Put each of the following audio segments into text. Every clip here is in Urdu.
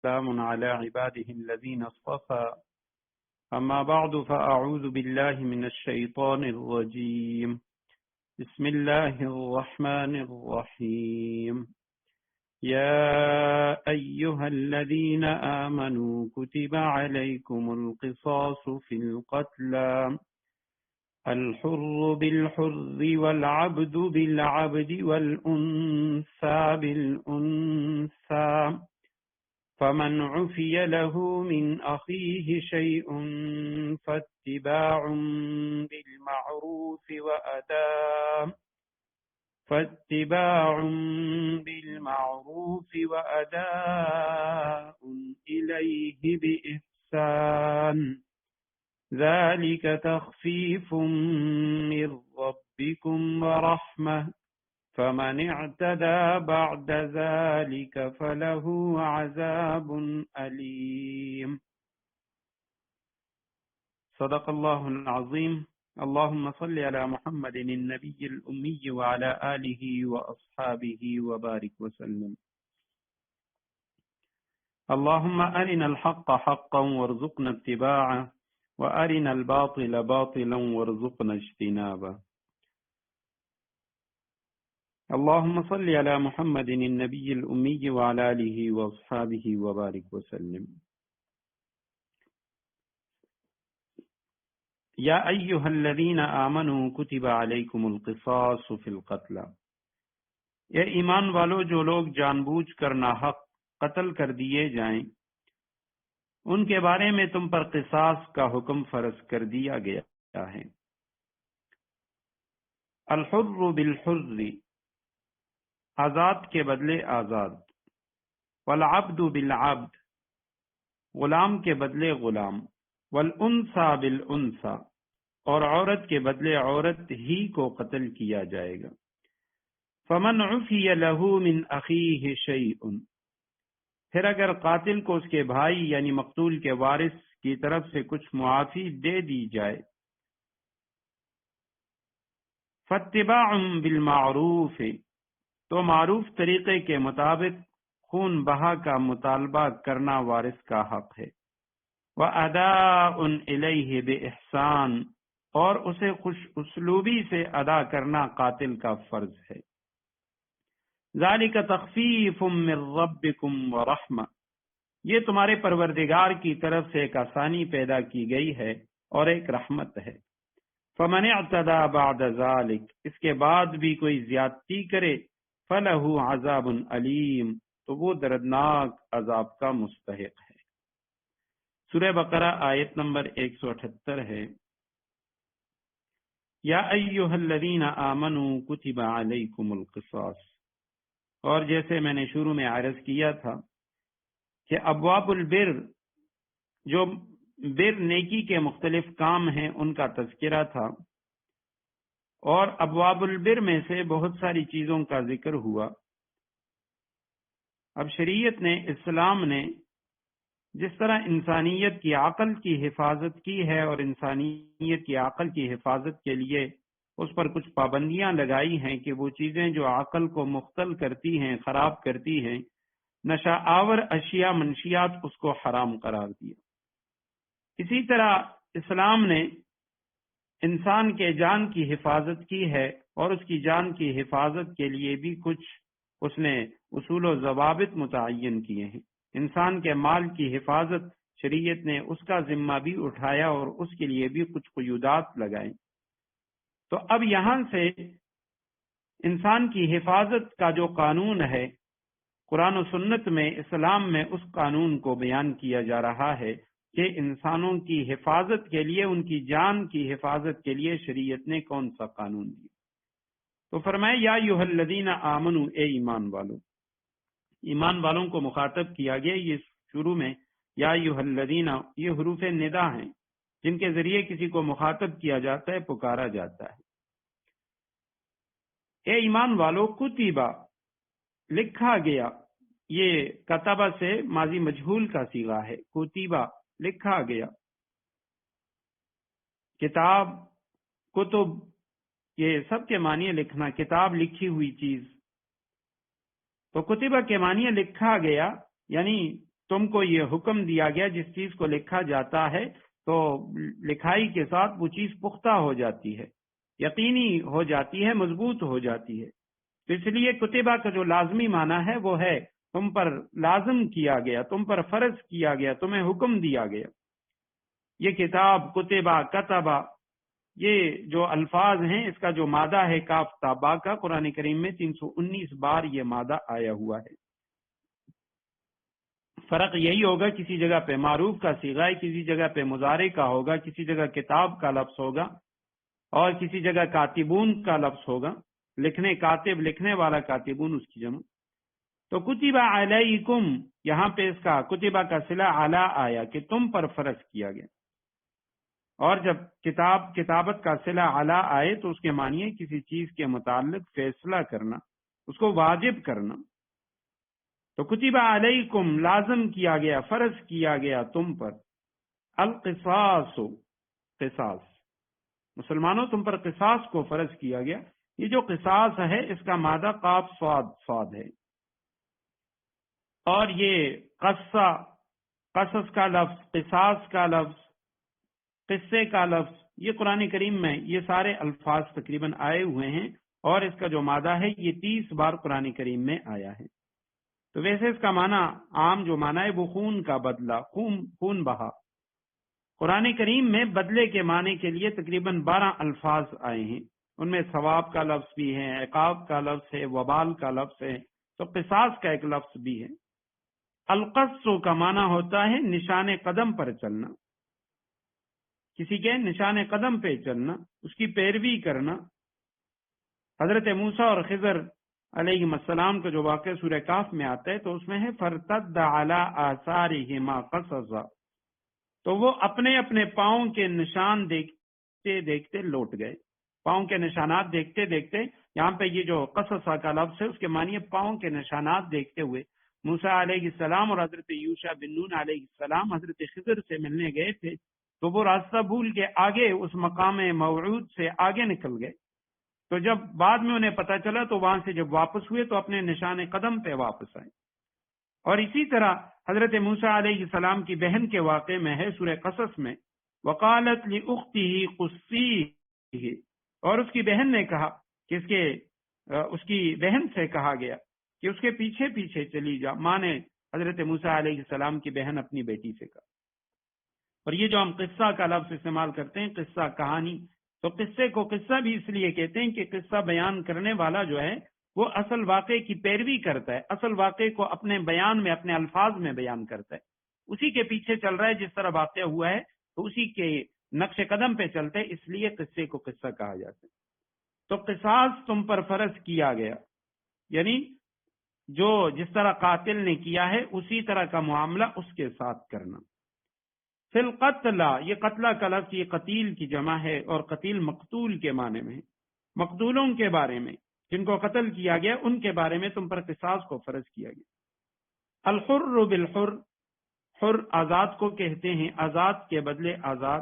سلام على عباده الذين اصطفى أما بعد فأعوذ بالله من الشيطان الرجيم بسم الله الرحمن الرحيم يا أيها الذين آمنوا كتب عليكم القصاص في القتلى الحر بالحر والعبد بالعبد والأنثى بالأنثى فمن عفي له من أخيه شيء فاتباع بالمعروف إليه بإحسان ذلك تخفيف من ربكم ورحمة فمن اعتدى بعد ذلك فله عذاب أليم صدق الله العظيم اللهم صل على محمد النبي الأمي وعلى آله وأصحابه وبارك وسلم اللهم أرنا الحق حقا وارزقنا اتباعه وأرنا الباطل باطلا وارزقنا اجتنابه اللهم صل على محمد النبي الأمي وعلى آله وأصحابه وبارك وسلم یا ایہا الذین آمنوا کتب علیکم القصاص فی القتلى اے ایمان والو جو لوگ جان بوجھ کر ناحق قتل کر دیے جائیں ان کے بارے میں تم پر قصاص کا حکم فرض کر دیا گیا ہے الحر بالحر آزاد کے بدلے آزاد والعبد بالعبد غلام کے بدلے غلام والانثى بالانثى اور عورت کے بدلے عورت ہی کو قتل کیا جائے گا فمن عفی له من اخیہ شیء پھر اگر قاتل کو اس کے بھائی یعنی مقتول کے وارث کی طرف سے کچھ معافی دے دی جائے فاتباع بالمعروف تو معروف طریقے کے مطابق خون بہا کا مطالبہ کرنا وارث کا حق ہے وَأَدَاءٌ إِلَيْهِ بِإِحْسَانٍ اور اسے خوش اسلوبی سے ادا کرنا قاتل کا فرض ہے ذَلِكَ تَخْفِيفٌ مِّن رَّبِّكُمْ وَرَحْمَةٌ یہ تمہارے پروردگار کی طرف سے ایک آسانی پیدا کی گئی ہے اور ایک رحمت ہے فَمَنِ اعْتَدَى بَعْدَ ذَلِكَ اس کے بعد بھی کوئی زیادتی کرے فَلَهُ عَذَابٌ أَلِيمٌ تو وہ دردناک عذاب کا مستحق ہے سورہ بقرہ آیت نمبر 178 ہے یا ایہا الذین آمنوا کتب علیکم القصاص اور جیسے میں نے شروع میں عرض کیا تھا کہ ابواب البر جو بر نیکی کے مختلف کام ہیں ان کا تذکرہ تھا اور ابواب البر میں سے بہت ساری چیزوں کا ذکر ہوا اب شریعت نے اسلام نے جس طرح انسانیت کی عقل کی حفاظت کی ہے اور انسانیت کی عقل کی حفاظت کے لیے اس پر کچھ پابندیاں لگائی ہیں کہ وہ چیزیں جو عقل کو مختل کرتی ہیں خراب کرتی ہیں نشہ آور اشیاء منشیات اس کو حرام قرار دیا اسی طرح اسلام نے انسان کے جان کی حفاظت کی ہے اور اس کی جان کی حفاظت کے لیے بھی کچھ اس نے اصول و ضوابط متعین کیے ہیں انسان کے مال کی حفاظت شریعت نے اس کا ذمہ بھی اٹھایا اور اس کے لیے بھی کچھ قیودات لگائے تو اب یہاں سے انسان کی حفاظت کا جو قانون ہے قرآن و سنت میں اسلام میں اس قانون کو بیان کیا جا رہا ہے کہ انسانوں کی حفاظت کے لیے ان کی جان کی حفاظت کے لیے شریعت نے کون سا قانون دیا تو فرمایا یا ایھا الذین آمنوا اے ایمان والو ایمان والوں کو مخاطب کیا گیا یہ شروع میں یا ایھا الذین یہ حروف ندا ہیں جن کے ذریعے کسی کو مخاطب کیا جاتا ہے پکارا جاتا ہے اے ایمان والو کتبہ لکھا گیا یہ کتبہ سے ماضی مجہول کا صیغہ ہے کتبہ لکھا گیا کتاب کتب یہ سب کے معنی لکھنا کتاب لکھی ہوئی چیز تو کتبہ کے معنی لکھا گیا یعنی تم کو یہ حکم دیا گیا جس چیز کو لکھا جاتا ہے تو لکھائی کے ساتھ وہ چیز پختہ ہو جاتی ہے، یقینی ہو جاتی ہے، مضبوط ہو جاتی ہے۔ تو اس لیے کتبہ کا جو لازمی معنی ہے وہ ہے تم پر لازم کیا گیا، تم پر فرض کیا گیا، تمہیں حکم دیا گیا۔ یہ کتاب، کتبہ، کتبہ، یہ جو الفاظ ہیں اس کا جو مادہ ہے کاف تا با کا، قرآن کریم میں 319 بار یہ مادہ آیا ہوا ہے۔ فرق یہی ہوگا، کسی جگہ پہ معروف کا صیغہ ہے، کسی جگہ پہ مضارع کا ہوگا، کسی جگہ کتاب کا لفظ ہوگا اور کسی جگہ کاتبون کا لفظ ہوگا، لکھنے، کاتب لکھنے والا، کاتبون اس کی جمع۔ تو کتب علیکم، یہاں پہ اس کا کتبہ کا صلہ علی آیا کہ تم پر فرض کیا گیا، اور جب کتابت کا صلہ علی آئے تو اس کے معنی ہے کسی چیز کے متعلق فیصلہ کرنا، اس کو واجب کرنا۔ تو کتب علیکم لازم کیا گیا، فرض کیا گیا تم پر، القصاص، قصاص، مسلمانوں تم پر قصاص کو فرض کیا گیا۔ یہ جو قصاص ہے اس کا مادہ قاف صاد ہے، اور یہ قصص کا لفظ، قصاص کا لفظ، قصے کا لفظ، یہ قرآن کریم میں یہ سارے الفاظ تقریباً آئے ہوئے ہیں، اور اس کا جو مادہ ہے یہ 30 بار قرآن کریم میں آیا ہے۔ تو ویسے اس کا معنی عام جو معنی ہے وہ خون کا بدلہ، خون بہا۔ قرآن کریم میں بدلے کے معنی کے لیے تقریباً 12 الفاظ آئے ہیں، ان میں ثواب کا لفظ بھی ہے، عقاب کا لفظ ہے، وبال کا لفظ ہے، تو قصاص کا ایک لفظ بھی ہے۔ القص کا معنی ہوتا ہے نشان قدم پر چلنا، کسی کے نشان قدم پہ چلنا، اس کی پیروی کرنا۔ حضرت موسیٰ اور خضر علیہ السلام کا جو واقعہ سورہ کاف میں آتا ہے تو اس میں ہے فرتد علی آثارہما قصصا، تو وہ اپنے اپنے پاؤں کے نشان دیکھتے دیکھتے لوٹ گئے، پاؤں کے نشانات دیکھتے دیکھتے۔ یہاں پہ یہ جو قصصا کا لفظ ہے اس کے معنی پاؤں کے نشانات دیکھتے ہوئے موسیٰ علیہ السلام اور حضرت یوشع بن نون علیہ السلام حضرت خضر سے ملنے گئے تھے، تو وہ راستہ بھول کے آگے اس مقام موعود سے آگے نکل گئے۔ تو جب بعد میں انہیں پتہ چلا تو وہاں سے جب واپس ہوئے تو اپنے نشان قدم پہ واپس آئے۔ اور اسی طرح حضرت موسیٰ علیہ السلام کی بہن کے واقعے میں ہے سورہ قصص میں، وقالت لأختہ قصیہ، اور اس کی بہن نے کہا کہ اس کی بہن سے کہا گیا کہ اس کے پیچھے پیچھے چلی جا، ماں نے حضرت موسیٰ علیہ السلام کی بہن اپنی بیٹی سے کہا۔ اور یہ جو ہم قصہ کا لفظ استعمال کرتے ہیں، قصہ، کہانی، تو قصے کو قصہ بھی اس لیے کہتے ہیں کہ قصہ بیان کرنے والا جو ہے وہ اصل واقعے کی پیروی کرتا ہے، اصل واقعے کو اپنے بیان میں، اپنے الفاظ میں بیان کرتا ہے، اسی کے پیچھے چل رہا ہے، جس طرح واقعہ ہوا ہے تو اسی کے نقش قدم پہ چلتے ہیں، اس لیے قصے کو قصہ کہا جاتا ہے۔ تو قصاص تم پر فرض کیا گیا، یعنی جو جس طرح قاتل نے کیا ہے اسی طرح کا معاملہ اس کے ساتھ کرنا۔ فی القتل، یہ قتلہ کا لفظ یہ قتیل کی جمع ہے، اور قتیل مقتول کے معنی میں ہے، مقتولوں کے بارے میں، جن کو قتل کیا گیا ان کے بارے میں تم پر قصاص کو فرض کیا گیا۔ الحر بالحر، حر آزاد کو کہتے ہیں، آزاد کے بدلے آزاد،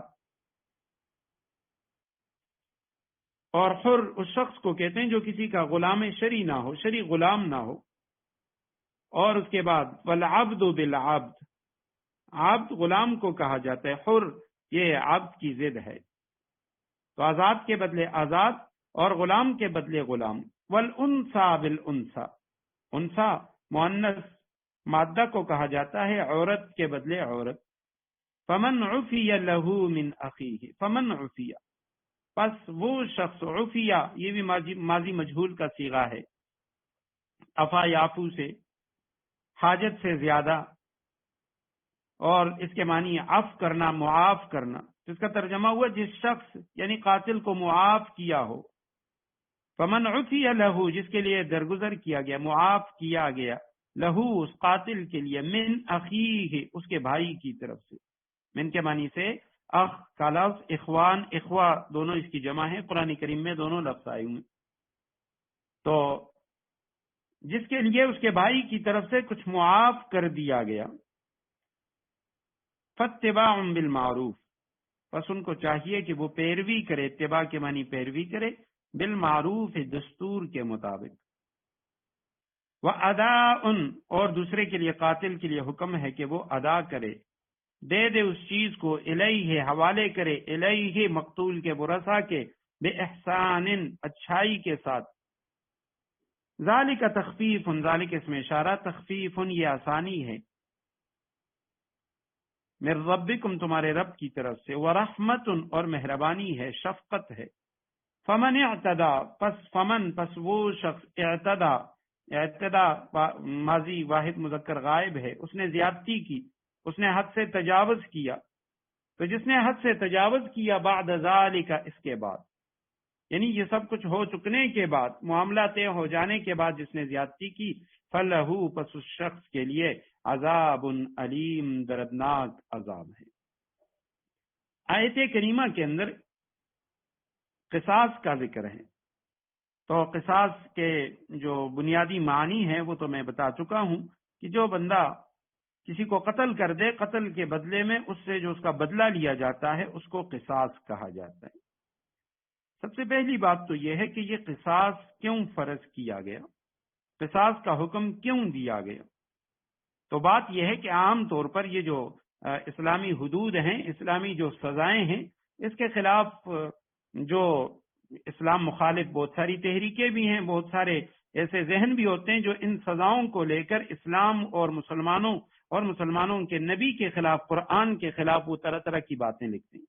اور حر اس شخص کو کہتے ہیں جو کسی کا غلام شرعی نہ ہو، شرعی غلام نہ ہو۔ اور اس کے بعد والعبد بالعبد، عبد غلام کو کہا جاتا ہے، حر یہ عبد کی ضد ہے، تو آزاد کے بدلے آزاد اور غلام کے بدلے غلام۔ والانثى بالانثى، انثى مؤنث مادہ کو کہا جاتا ہے، عورت کے بدلے عورت۔ فمن عفی له من اخیہ، فمن عفی، پس وہ شخص، عفیہ یہ بھی ماضی مجہول کا صیغہ ہے، عفا یعفو سے، حاجت سے زیادہ، اور اس کے معنی عفو کرنا، معاف کرنا، جس کا ترجمہ ہوا جس شخص یعنی قاتل کو معاف کیا ہو۔ فمن عفی لہو، جس کے لیے درگزر کیا گیا، معاف کیا گیا، لہو اس قاتل کے لیے، من اخیہ اس کے بھائی کی طرف سے، من کے معنی سے اخ کا لفظ، اخوان، اخوا دونوں اس کی جمع ہے، قرآن کریم میں دونوں لفظ آئے ہوئے، تو جس کے لیے اس کے بھائی کی طرف سے کچھ معاف کر دیا گیا، فاتباع بالمعروف، پس ان کو چاہیے کہ وہ پیروی کرے، اتباع کے معنی پیروی کرے، بالمعروف دستور کے مطابق۔ وَأَدَاءٌ، اور دوسرے کے لیے قاتل کے لیے حکم ہے کہ وہ ادا کرے، دے دے اس چیز کو، الیہ حوالے کرے، الیہ مقتول کے ورثہ کے، بِإِحْسَانٍ اچھائی کے ساتھ۔ ذالک تخفیف، ذالک اس میں اشارہ، تخفیف یہ آسانی ہے، من ربکم تمہارے رب کی طرف سے، ورحمت اور مہربانی ہے، شفقت ہے۔ فمن اعتدا، پس وہ شخص اعتدا ماضی واحد مذکر غائب ہے، اس نے زیادتی کی، اس نے حد سے تجاوز کیا، تو جس نے حد سے تجاوز کیا بعد ذالک اس کے بعد، یعنی یہ سب کچھ ہو چکنے کے بعد، معاملہ طے ہو جانے کے بعد جس نے زیادتی کی، فلہو پس اس شخص کے لیے عذاب علیم دردناک عذاب ہے۔ آیت کریمہ کے اندر قصاص کا ذکر ہے، تو قصاص کے جو بنیادی معنی ہیں وہ تو میں بتا چکا ہوں کہ جو بندہ کسی کو قتل کر دے، قتل کے بدلے میں اس سے جو اس کا بدلہ لیا جاتا ہے اس کو قصاص کہا جاتا ہے۔ سب سے پہلی بات تو یہ ہے کہ یہ قصاص کیوں فرض کیا گیا، قصاص کا حکم کیوں دیا گیا؟ تو بات یہ ہے کہ عام طور پر یہ جو اسلامی حدود ہیں، اسلامی جو سزائیں ہیں، اس کے خلاف جو اسلام مخالف بہت ساری تحریکیں بھی ہیں، بہت سارے ایسے ذہن بھی ہوتے ہیں جو ان سزاؤں کو لے کر اسلام اور مسلمانوں کے نبی کے خلاف، قرآن کے خلاف وہ طرح طرح کی باتیں لکھتے ہیں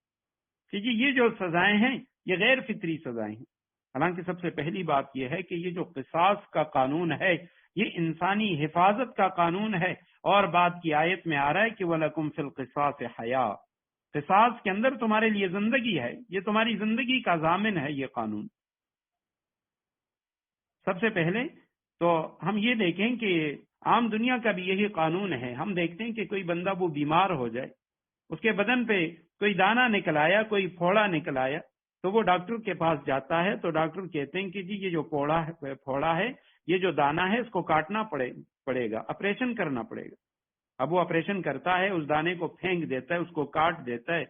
کہ جی یہ جو سزائیں ہیں یہ غیر فطری سزائیں ہیں۔ حالانکہ سب سے پہلی بات یہ ہے کہ یہ جو قصاص کا قانون ہے یہ انسانی حفاظت کا قانون ہے، اور بعد کی آیت میں آ رہا ہے کہ وَلَكُمْ فِي الْقِصَاصِ حَيَاةٌ، قصاص کے اندر تمہارے لیے زندگی ہے، یہ تمہاری زندگی کا ضامن ہے یہ قانون۔ سب سے پہلے تو ہم یہ دیکھیں کہ عام دنیا کا بھی یہی قانون ہے۔ ہم دیکھتے ہیں کہ کوئی بندہ وہ بیمار ہو جائے، اس کے بدن پہ کوئی دانہ نکل آیا، کوئی پھوڑا نکل آیا، تو وہ ڈاکٹر کے پاس جاتا ہے، تو ڈاکٹر کہتے ہیں کہ جی یہ جو پھوڑا ہے، یہ جو دانہ ہے اس کو کاٹنا پڑے گا، آپریشن کرنا پڑے گا۔ اب وہ آپریشن کرتا ہے، اس دانے کو پھینک دیتا ہے، اس کو کاٹ دیتا ہے،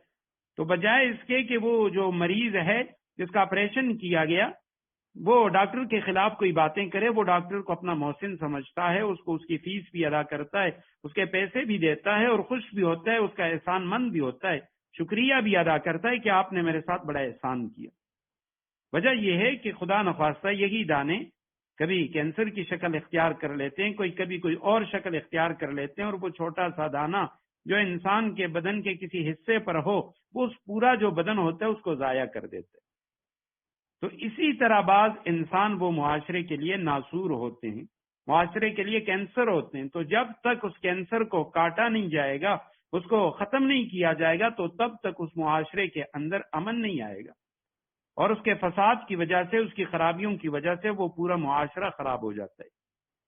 تو بجائے اس کے کہ وہ جو مریض ہے جس کا آپریشن کیا گیا وہ ڈاکٹر کے خلاف کوئی باتیں کرے، وہ ڈاکٹر کو اپنا محسن سمجھتا ہے، اس کو اس کی فیس بھی ادا کرتا ہے، اس کے پیسے بھی دیتا ہے، اور خوش بھی ہوتا ہے، اس کا احسان مند بھی ہوتا ہے، شکریہ بھی ادا کرتا ہے کہ آپ نے میرے ساتھ بڑا احسان کیا۔ وجہ یہ ہے کہ خدا نخواستہ یہی دانے کبھی کینسر کی شکل اختیار کر لیتے ہیں، کبھی کوئی اور شکل اختیار کر لیتے ہیں، اور وہ چھوٹا سا دانہ جو انسان کے بدن کے کسی حصے پر ہو وہ اس پورا جو بدن ہوتا ہے اس کو ضائع کر دیتے ہیں۔ تو اسی طرح بعض انسان وہ معاشرے کے لیے ناسور ہوتے ہیں، معاشرے کے لیے کینسر ہوتے ہیں، تو جب تک اس کینسر کو کاٹا نہیں جائے گا، اس کو ختم نہیں کیا جائے گا، تو تب تک اس معاشرے کے اندر امن نہیں آئے گا، اور اس کے فساد کی وجہ سے، اس کی خرابیوں کی وجہ سے وہ پورا معاشرہ خراب ہو جاتا ہے۔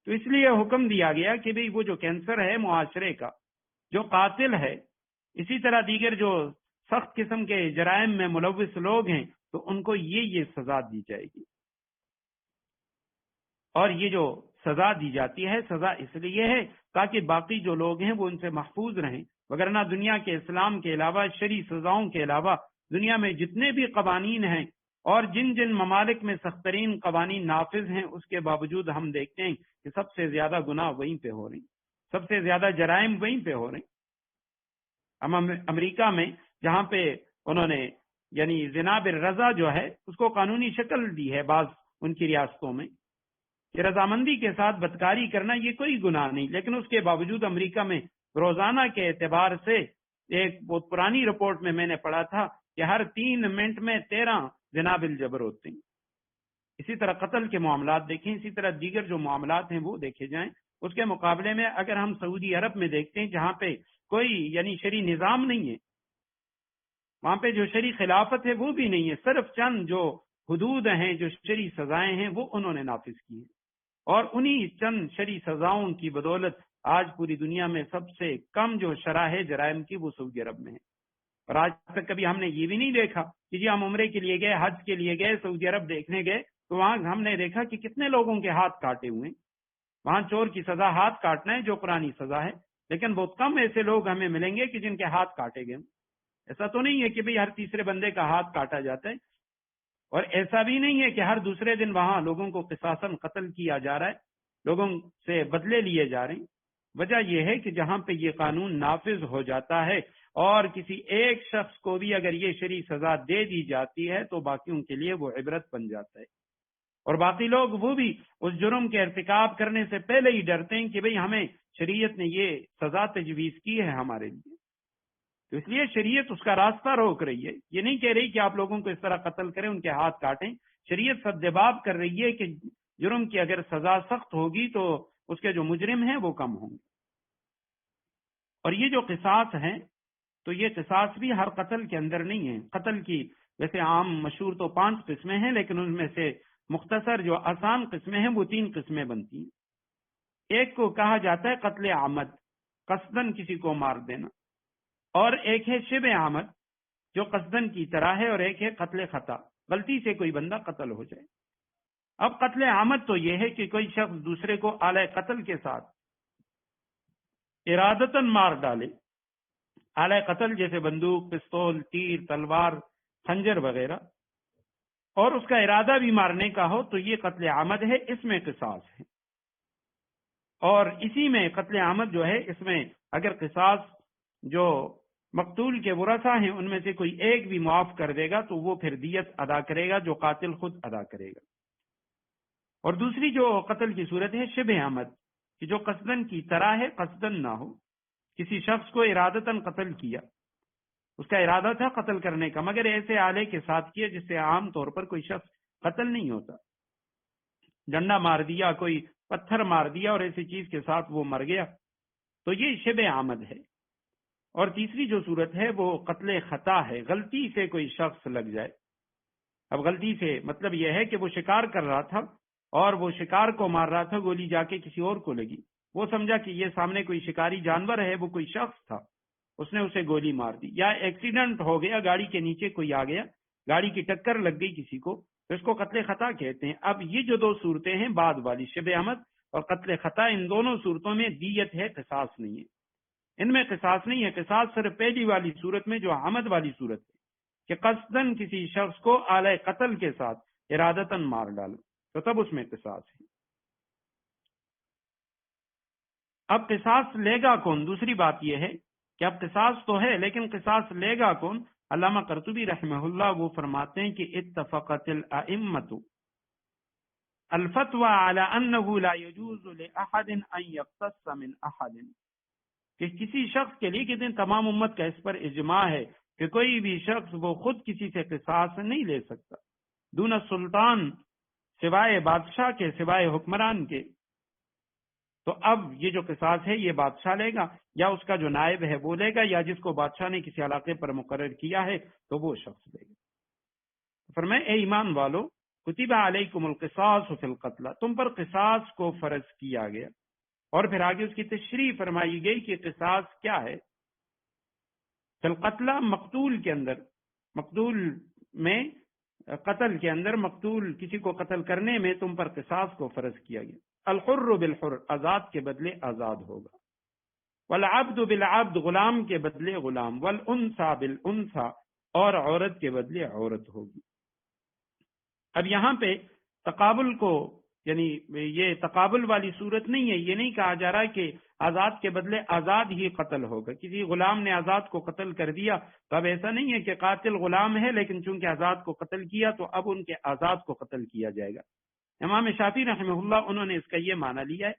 تو اس لیے حکم دیا گیا کہ بھئی وہ جو کینسر ہے معاشرے کا، جو قاتل ہے، اسی طرح دیگر جو سخت قسم کے جرائم میں ملوث لوگ ہیں، تو ان کو یہ سزا دی جائے گی۔ اور یہ جو سزا دی جاتی ہے، سزا اس لیے ہے تاکہ باقی جو لوگ ہیں وہ ان سے محفوظ رہیں، وگرنہ دنیا کے اسلام کے علاوہ، شرعی سزاؤں کے علاوہ دنیا میں جتنے بھی قوانین ہیں اور جن جن ممالک میں سخت ترین قوانین نافذ ہیں، اس کے باوجود ہم دیکھتے ہیں کہ سب سے زیادہ گناہ وہیں پہ ہو رہے ہیں، سب سے زیادہ جرائم وہیں پہ ہو رہے ہیں۔ ہم امریکہ میں جہاں پہ انہوں نے یعنی زنا بالرضا جو ہے اس کو قانونی شکل دی ہے بعض ان کی ریاستوں میں کہ رضامندی کے ساتھ بدکاری کرنا یہ کوئی گناہ نہیں، لیکن اس کے باوجود امریکہ میں روزانہ کے اعتبار سے ایک بہت پرانی رپورٹ میں نے پڑھا تھا کہ ہر 3 منٹ میں 13 زنا بالجبر ہوتے ہیں۔ اسی طرح قتل کے معاملات دیکھیں، اسی طرح دیگر جو معاملات ہیں وہ دیکھے جائیں، اس کے مقابلے میں اگر ہم سعودی عرب میں دیکھتے ہیں جہاں پہ کوئی یعنی شرعی نظام نہیں ہے، وہاں پہ جو شرعی خلافت ہے وہ بھی نہیں ہے، صرف چند جو حدود ہیں، جو شرعی سزائیں ہیں وہ انہوں نے نافذ کی ہیں، اور انہی چند شرعی سزاؤں کی بدولت آج پوری دنیا میں سب سے کم جو شرح ہے جرائم کی وہ سعودی عرب میں ہے۔ اور آج تک کبھی ہم نے یہ بھی نہیں دیکھا کہ جی ہم عمرے کے لیے گئے، حج کے لیے گئے، سعودی عرب دیکھنے گئے، تو وہاں ہم نے دیکھا کہ کتنے لوگوں کے ہاتھ کاٹے ہوئے ہیں۔ وہاں چور کی سزا ہاتھ کاٹنا ہے جو پرانی سزا ہے، لیکن بہت کم ایسے لوگ ہمیں ملیں گے کہ جن کے ہاتھ کاٹے گئے۔ ایسا تو نہیں ہے کہ بھئی ہر تیسرے بندے کا ہاتھ کاٹا جاتا ہے، اور ایسا بھی نہیں ہے کہ ہر دوسرے دن وہاں لوگوں کو قصاصاً قتل کیا جا رہا ہے۔ لوگوں سے بدلے لیے جا رہے ہیں۔ وجہ یہ ہے کہ جہاں پہ یہ قانون نافذ ہو جاتا ہے اور کسی ایک شخص کو بھی اگر یہ شرعی سزا دے دی جاتی ہے تو باقیوں کے لیے وہ عبرت بن جاتا ہے، اور باقی لوگ وہ بھی اس جرم کے ارتکاب کرنے سے پہلے ہی ڈرتے ہیں کہ بھئی ہمیں شریعت نے یہ سزا تجویز کی ہے ہمارے لیے، تو اس لیے شریعت اس کا راستہ روک رہی ہے۔ یہ نہیں کہہ رہی کہ آپ لوگوں کو اس طرح قتل کریں، ان کے ہاتھ کاٹیں۔ شریعت سدباب کر رہی ہے کہ جرم کی اگر سزا سخت ہوگی تو اس کے جو مجرم ہیں وہ کم ہوں گے۔ اور یہ جو قصاص ہیں تو یہ قصاص بھی ہر قتل کے اندر نہیں ہے۔ قتل کی ویسے عام مشہور تو 5 قسمیں ہیں، لیکن ان میں سے مختصر جو آسان قسمیں ہیں وہ 3 قسمیں بنتی ہیں۔ ایک کو کہا جاتا ہے قتل عمد، قصدن کسی کو مار دینا، اور ایک ہے شبہ عمد جو قصدن کی طرح ہے، اور ایک ہے قتل خطا، غلطی سے کوئی بندہ قتل ہو جائے۔ اب قتل عمد تو یہ ہے کہ کوئی شخص دوسرے کو آلہ قتل کے ساتھ ارادتاً مار ڈالے، آلہ قتل جیسے بندوق، پستول، تیر، تلوار، خنجر وغیرہ، اور اس کا ارادہ بھی مارنے کا ہو تو یہ قتل عمد ہے، اس میں قصاص ہے۔ اور اسی میں قتل عمد جو ہے اس میں اگر قصاص جو مقتول کے ورثہ ہیں ان میں سے کوئی ایک بھی معاف کر دے گا تو وہ پھر دیت ادا کرے گا جو قاتل خود ادا کرے گا۔ اور دوسری جو قتل کی صورت ہے شبہ عمد، کہ جو قصدن کی طرح ہے، قصدن نہ ہو، کسی شخص کو ارادتاً قتل کیا، اس کا ارادہ تھا قتل کرنے کا مگر ایسے آلے کے ساتھ کیا جس سے عام طور پر کوئی شخص قتل نہیں ہوتا، ڈنڈا مار دیا، کوئی پتھر مار دیا اور ایسی چیز کے ساتھ وہ مر گیا، تو یہ شبہ عمد ہے۔ اور تیسری جو صورت ہے وہ قتل خطا ہے، غلطی سے کوئی شخص لگ جائے۔ اب غلطی سے مطلب یہ ہے کہ وہ شکار کر رہا تھا اور وہ شکار کو مار رہا تھا، گولی جا کے کسی اور کو لگی، وہ سمجھا کہ یہ سامنے کوئی شکاری جانور ہے، وہ کوئی شخص تھا، اس نے اسے گولی مار دی، یا ایکسیڈنٹ ہو گیا، گاڑی کے نیچے کوئی آ گیا، گاڑی کی ٹکر لگ گئی کسی کو، تو اس کو قتل خطا کہتے ہیں۔ اب یہ جو 2 صورتیں ہیں بعد والی شبہ عمد اور قتل خطا، ان دونوں صورتوں میں دیت ہے، قصاص نہیں ہے، ان میں قصاص نہیں ہے۔ قصاص صرف پہلی والی صورت میں جو عمد والی صورت ہے کہ قصدن کسی شخص کو آلہ قتل کے ساتھ ارادتاً مار ڈالو تو تب اس میں قصاص ہے۔ اب قصاص لے گا کون؟ دوسری بات یہ ہے کہ اب قصاص تو ہے لیکن قصاص لے گا کون؟ علامہ قرطبی رحمہ اللہ وہ فرماتے ہیں کہ اتفقت الائمۃ الفتوى على انه لا يجوز لاحد ان يقتص من احد، کہ کسی شخص کے لیے کتنے تمام امت کا اس پر اجماع ہے کہ کوئی بھی شخص وہ خود کسی سے قصاص نہیں لے سکتا، دون سلطان، سوائے بادشاہ کے، سوائے حکمران کے۔ تو اب یہ جو قصاص ہے یہ بادشاہ لے گا، یا اس کا جو نائب ہے وہ لے گا، یا جس کو بادشاہ نے کسی علاقے پر مقرر کیا ہے تو وہ شخص لے گا۔ فرمائے اے ایمان والو، کتب علیکم القصاص فی القتل، تم پر قصاص کو فرض کیا گیا۔ اور پھر آگے اس کی تشریح فرمائی گئی کہ قصاص کیا ہے۔ فی القتل، مقتول کے اندر، مقتول میں قتل کے اندر، مقتول کسی کو قتل کرنے میں تم پر قصاص کو فرض کیا گیا۔ الحر بالحر، آزاد کے بدلے آزاد ہوگا، والعبد بالعبد، غلام کے بدلے غلام، والانثى بالانثى، اور عورت کے بدلے عورت ہوگی۔ اب یہاں پہ تقابل کو، یعنی یہ تقابل والی صورت نہیں ہے، یہ نہیں کہا جا رہا کہ آزاد کے بدلے آزاد ہی قتل ہوگا، کسی غلام نے آزاد کو قتل کر دیا تو اب ایسا نہیں ہے کہ قاتل غلام ہے لیکن چونکہ آزاد کو قتل کیا تو اب ان کے آزاد کو قتل کیا جائے گا۔ امام شافعی رحمہ اللہ انہوں نے اس کا یہ معنی لیا ہے،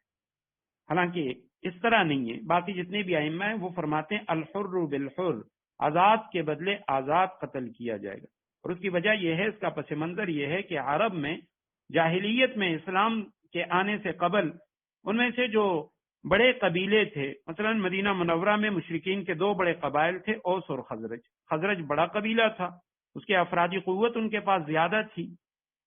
حالانکہ اس طرح نہیں ہے، باقی جتنے بھی ائمہ ہیں وہ فرماتے ہیں الحر بالحر، آزاد کے بدلے آزاد قتل کیا جائے گا۔ اور اس کی وجہ یہ ہے، اس کا پس منظر یہ ہے کہ عرب میں جاہلیت میں اسلام کے آنے سے قبل ان میں سے جو بڑے قبیلے تھے، مثلا مدینہ منورہ میں مشرکین کے 2 بڑے قبائل تھے، اوس اور خزرج۔ خزرج بڑا قبیلہ تھا، اس کے افرادی قوت ان کے پاس زیادہ تھی،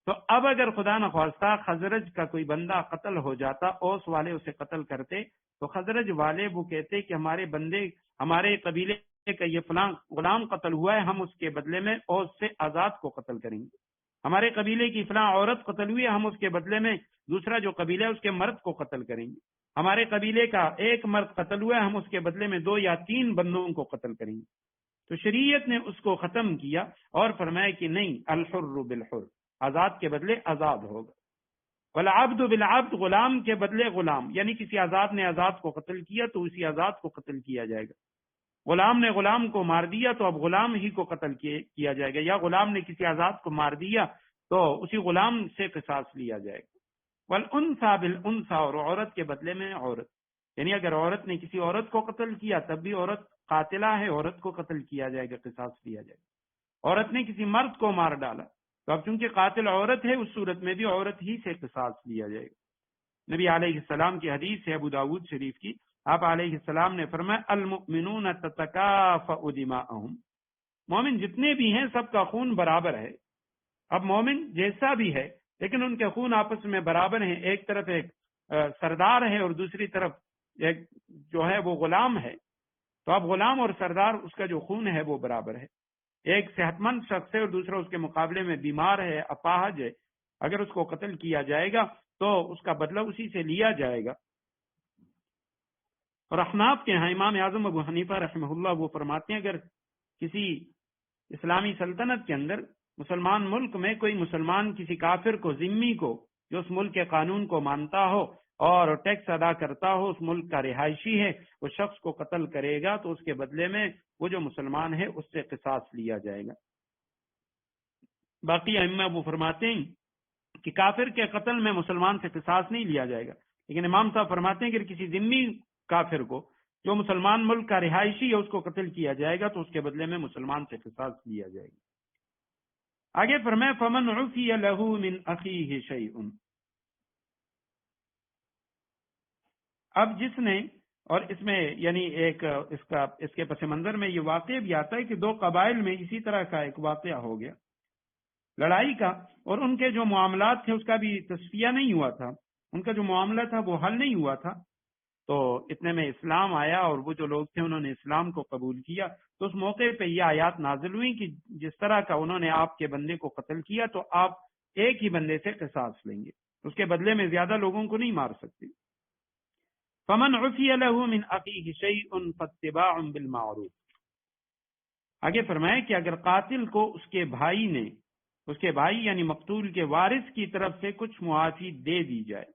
تو اب اگر خدا نخواستہ خزرج کا کوئی بندہ قتل ہو جاتا، اوس والے اسے قتل کرتے تو خزرج والے وہ کہتے کہ ہمارے بندے، ہمارے قبیلے کا یہ فلاں غلام قتل ہوا ہے، ہم اس کے بدلے میں اوس سے آزاد کو قتل کریں گے۔ ہمارے قبیلے کی فلاں عورت قتل ہوئی ہے، ہم اس کے بدلے میں دوسرا جو قبیلہ ہے اس کے مرد کو قتل کریں گے۔ ہمارے قبیلے کا ایک مرد قتل ہوا ہے، ہم اس کے بدلے میں 2 یا 3 بندوں کو قتل کریں گے۔ تو شریعت نے اس کو ختم کیا اور فرمایا کہ نہیں، الحر بالحر، آزاد کے بدلے آزاد ہوگا۔ والعبد بالعبد، غلام کے بدلے غلام، یعنی کسی آزاد نے آزاد کو قتل کیا تو اسی آزاد کو قتل کیا جائے گا، غلام نے غلام کو مار دیا تو اب غلام ہی کو قتل کیا جائے گا، یا غلام نے کسی آزاد کو مار دیا تو اسی غلام سے قصاص لیا جائے گا۔ والانثى بالانثى، اور عورت کے بدلے میں عورت، یعنی اگر عورت نے کسی عورت کو قتل کیا تب بھی عورت قاتلہ ہے، عورت کو قتل کیا جائے گا، قصاص لیا جائے گا۔ عورت نے کسی مرد کو مار ڈالا تو اب چونکہ قاتل عورت ہے اس صورت میں بھی عورت ہی سے قصاص لیا جائے گا۔ نبی علیہ السلام کی حدیث ہے ابو داود شریف کی، آپ علیہ السلام نے فرمایا المؤمنون تتکافأ دماءهم، مومن جتنے بھی ہیں سب کا خون برابر ہے۔ اب مومن جیسا بھی ہے لیکن ان کے خون آپس میں برابر ہیں، ایک طرف ایک سردار ہے اور دوسری طرف ایک جو ہے وہ غلام ہے، تو اب غلام اور سردار اس کا جو خون ہے وہ برابر ہے۔ ایک صحت مند شخص ہے اور دوسرا اس کے مقابلے میں بیمار ہے، اپاہج ہے، اگر اس کو قتل کیا جائے گا تو اس کا بدلہ اسی سے لیا جائے گا۔ اور احناف کے ہاں امام اعظم ابو حنیفہ رحمہ اللہ وہ فرماتے ہیں اگر کسی اسلامی سلطنت کے اندر مسلمان ملک میں کوئی مسلمان کسی کافر کو، ذمی کو، جو اس ملک کے قانون کو مانتا ہو اور ٹیکس ادا کرتا ہو، اس ملک کا رہائشی ہے، اس شخص کو قتل کرے گا تو اس کے بدلے میں وہ جو مسلمان ہے اس سے قصاص لیا جائے گا۔ باقی ائمہ وہ فرماتے ہیں کہ کافر کے قتل میں مسلمان سے قصاص نہیں لیا جائے گا، لیکن امام صاحب فرماتے ہیں کہ کسی ذمی کافر کو جو مسلمان ملک کا رہائشی ہے اس کو قتل کیا جائے گا تو اس کے بدلے میں مسلمان سے قصاص لیا جائے گا۔ آگے فرمائے فمن عفی لہ من اخیہ شیء، اب جس نے، اور اس میں یعنی ایک اس کے پس منظر میں یہ واقعہ بھی آتا ہے کہ دو قبائل میں اسی طرح کا ایک واقعہ ہو گیا لڑائی کا، اور ان کے جو معاملات تھے اس کا بھی تصفیہ نہیں ہوا تھا، ان کا جو معاملہ تھا وہ حل نہیں ہوا تھا، تو اتنے میں اسلام آیا اور وہ جو لوگ تھے انہوں نے اسلام کو قبول کیا، تو اس موقع پہ یہ آیات نازل ہوئی کہ جس طرح کا انہوں نے آپ کے بندے کو قتل کیا تو آپ ایک ہی بندے سے قصاص لیں گے، اس کے بدلے میں زیادہ لوگوں کو نہیں مار سکتے۔ فمن عفی لہ من اخیہ شیء فاتباع بالمعروف، آگے فرمائے کہ اگر قاتل کو اس کے بھائی یعنی مقتول کے وارث کی طرف سے کچھ معافی دے دی جائے،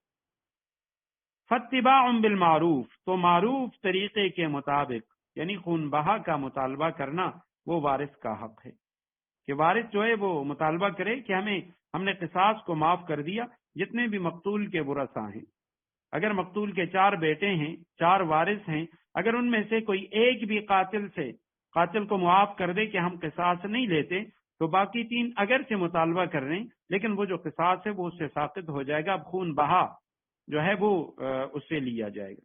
فاتباع بالمعروف، تو معروف طریقے کے مطابق یعنی خون بہا کا مطالبہ کرنا وہ وارث کا حق ہے، کہ وارث جو ہے وہ مطالبہ کرے کہ ہم نے قصاص کو معاف کر دیا، جتنے بھی مقتول کے ورثاء ہیں، اگر مقتول کے 4 بیٹے ہیں، 4 وارث ہیں، اگر ان میں سے کوئی ایک بھی قاتل کو معاف کر دے کہ ہم قصاص نہیں لیتے تو باقی 3 اگر سے مطالبہ کر رہے ہیں لیکن وہ جو قصاص ہے وہ اس سے ساقط ہو جائے گا، اب خون بہا جو ہے وہ اس سے لیا جائے گا۔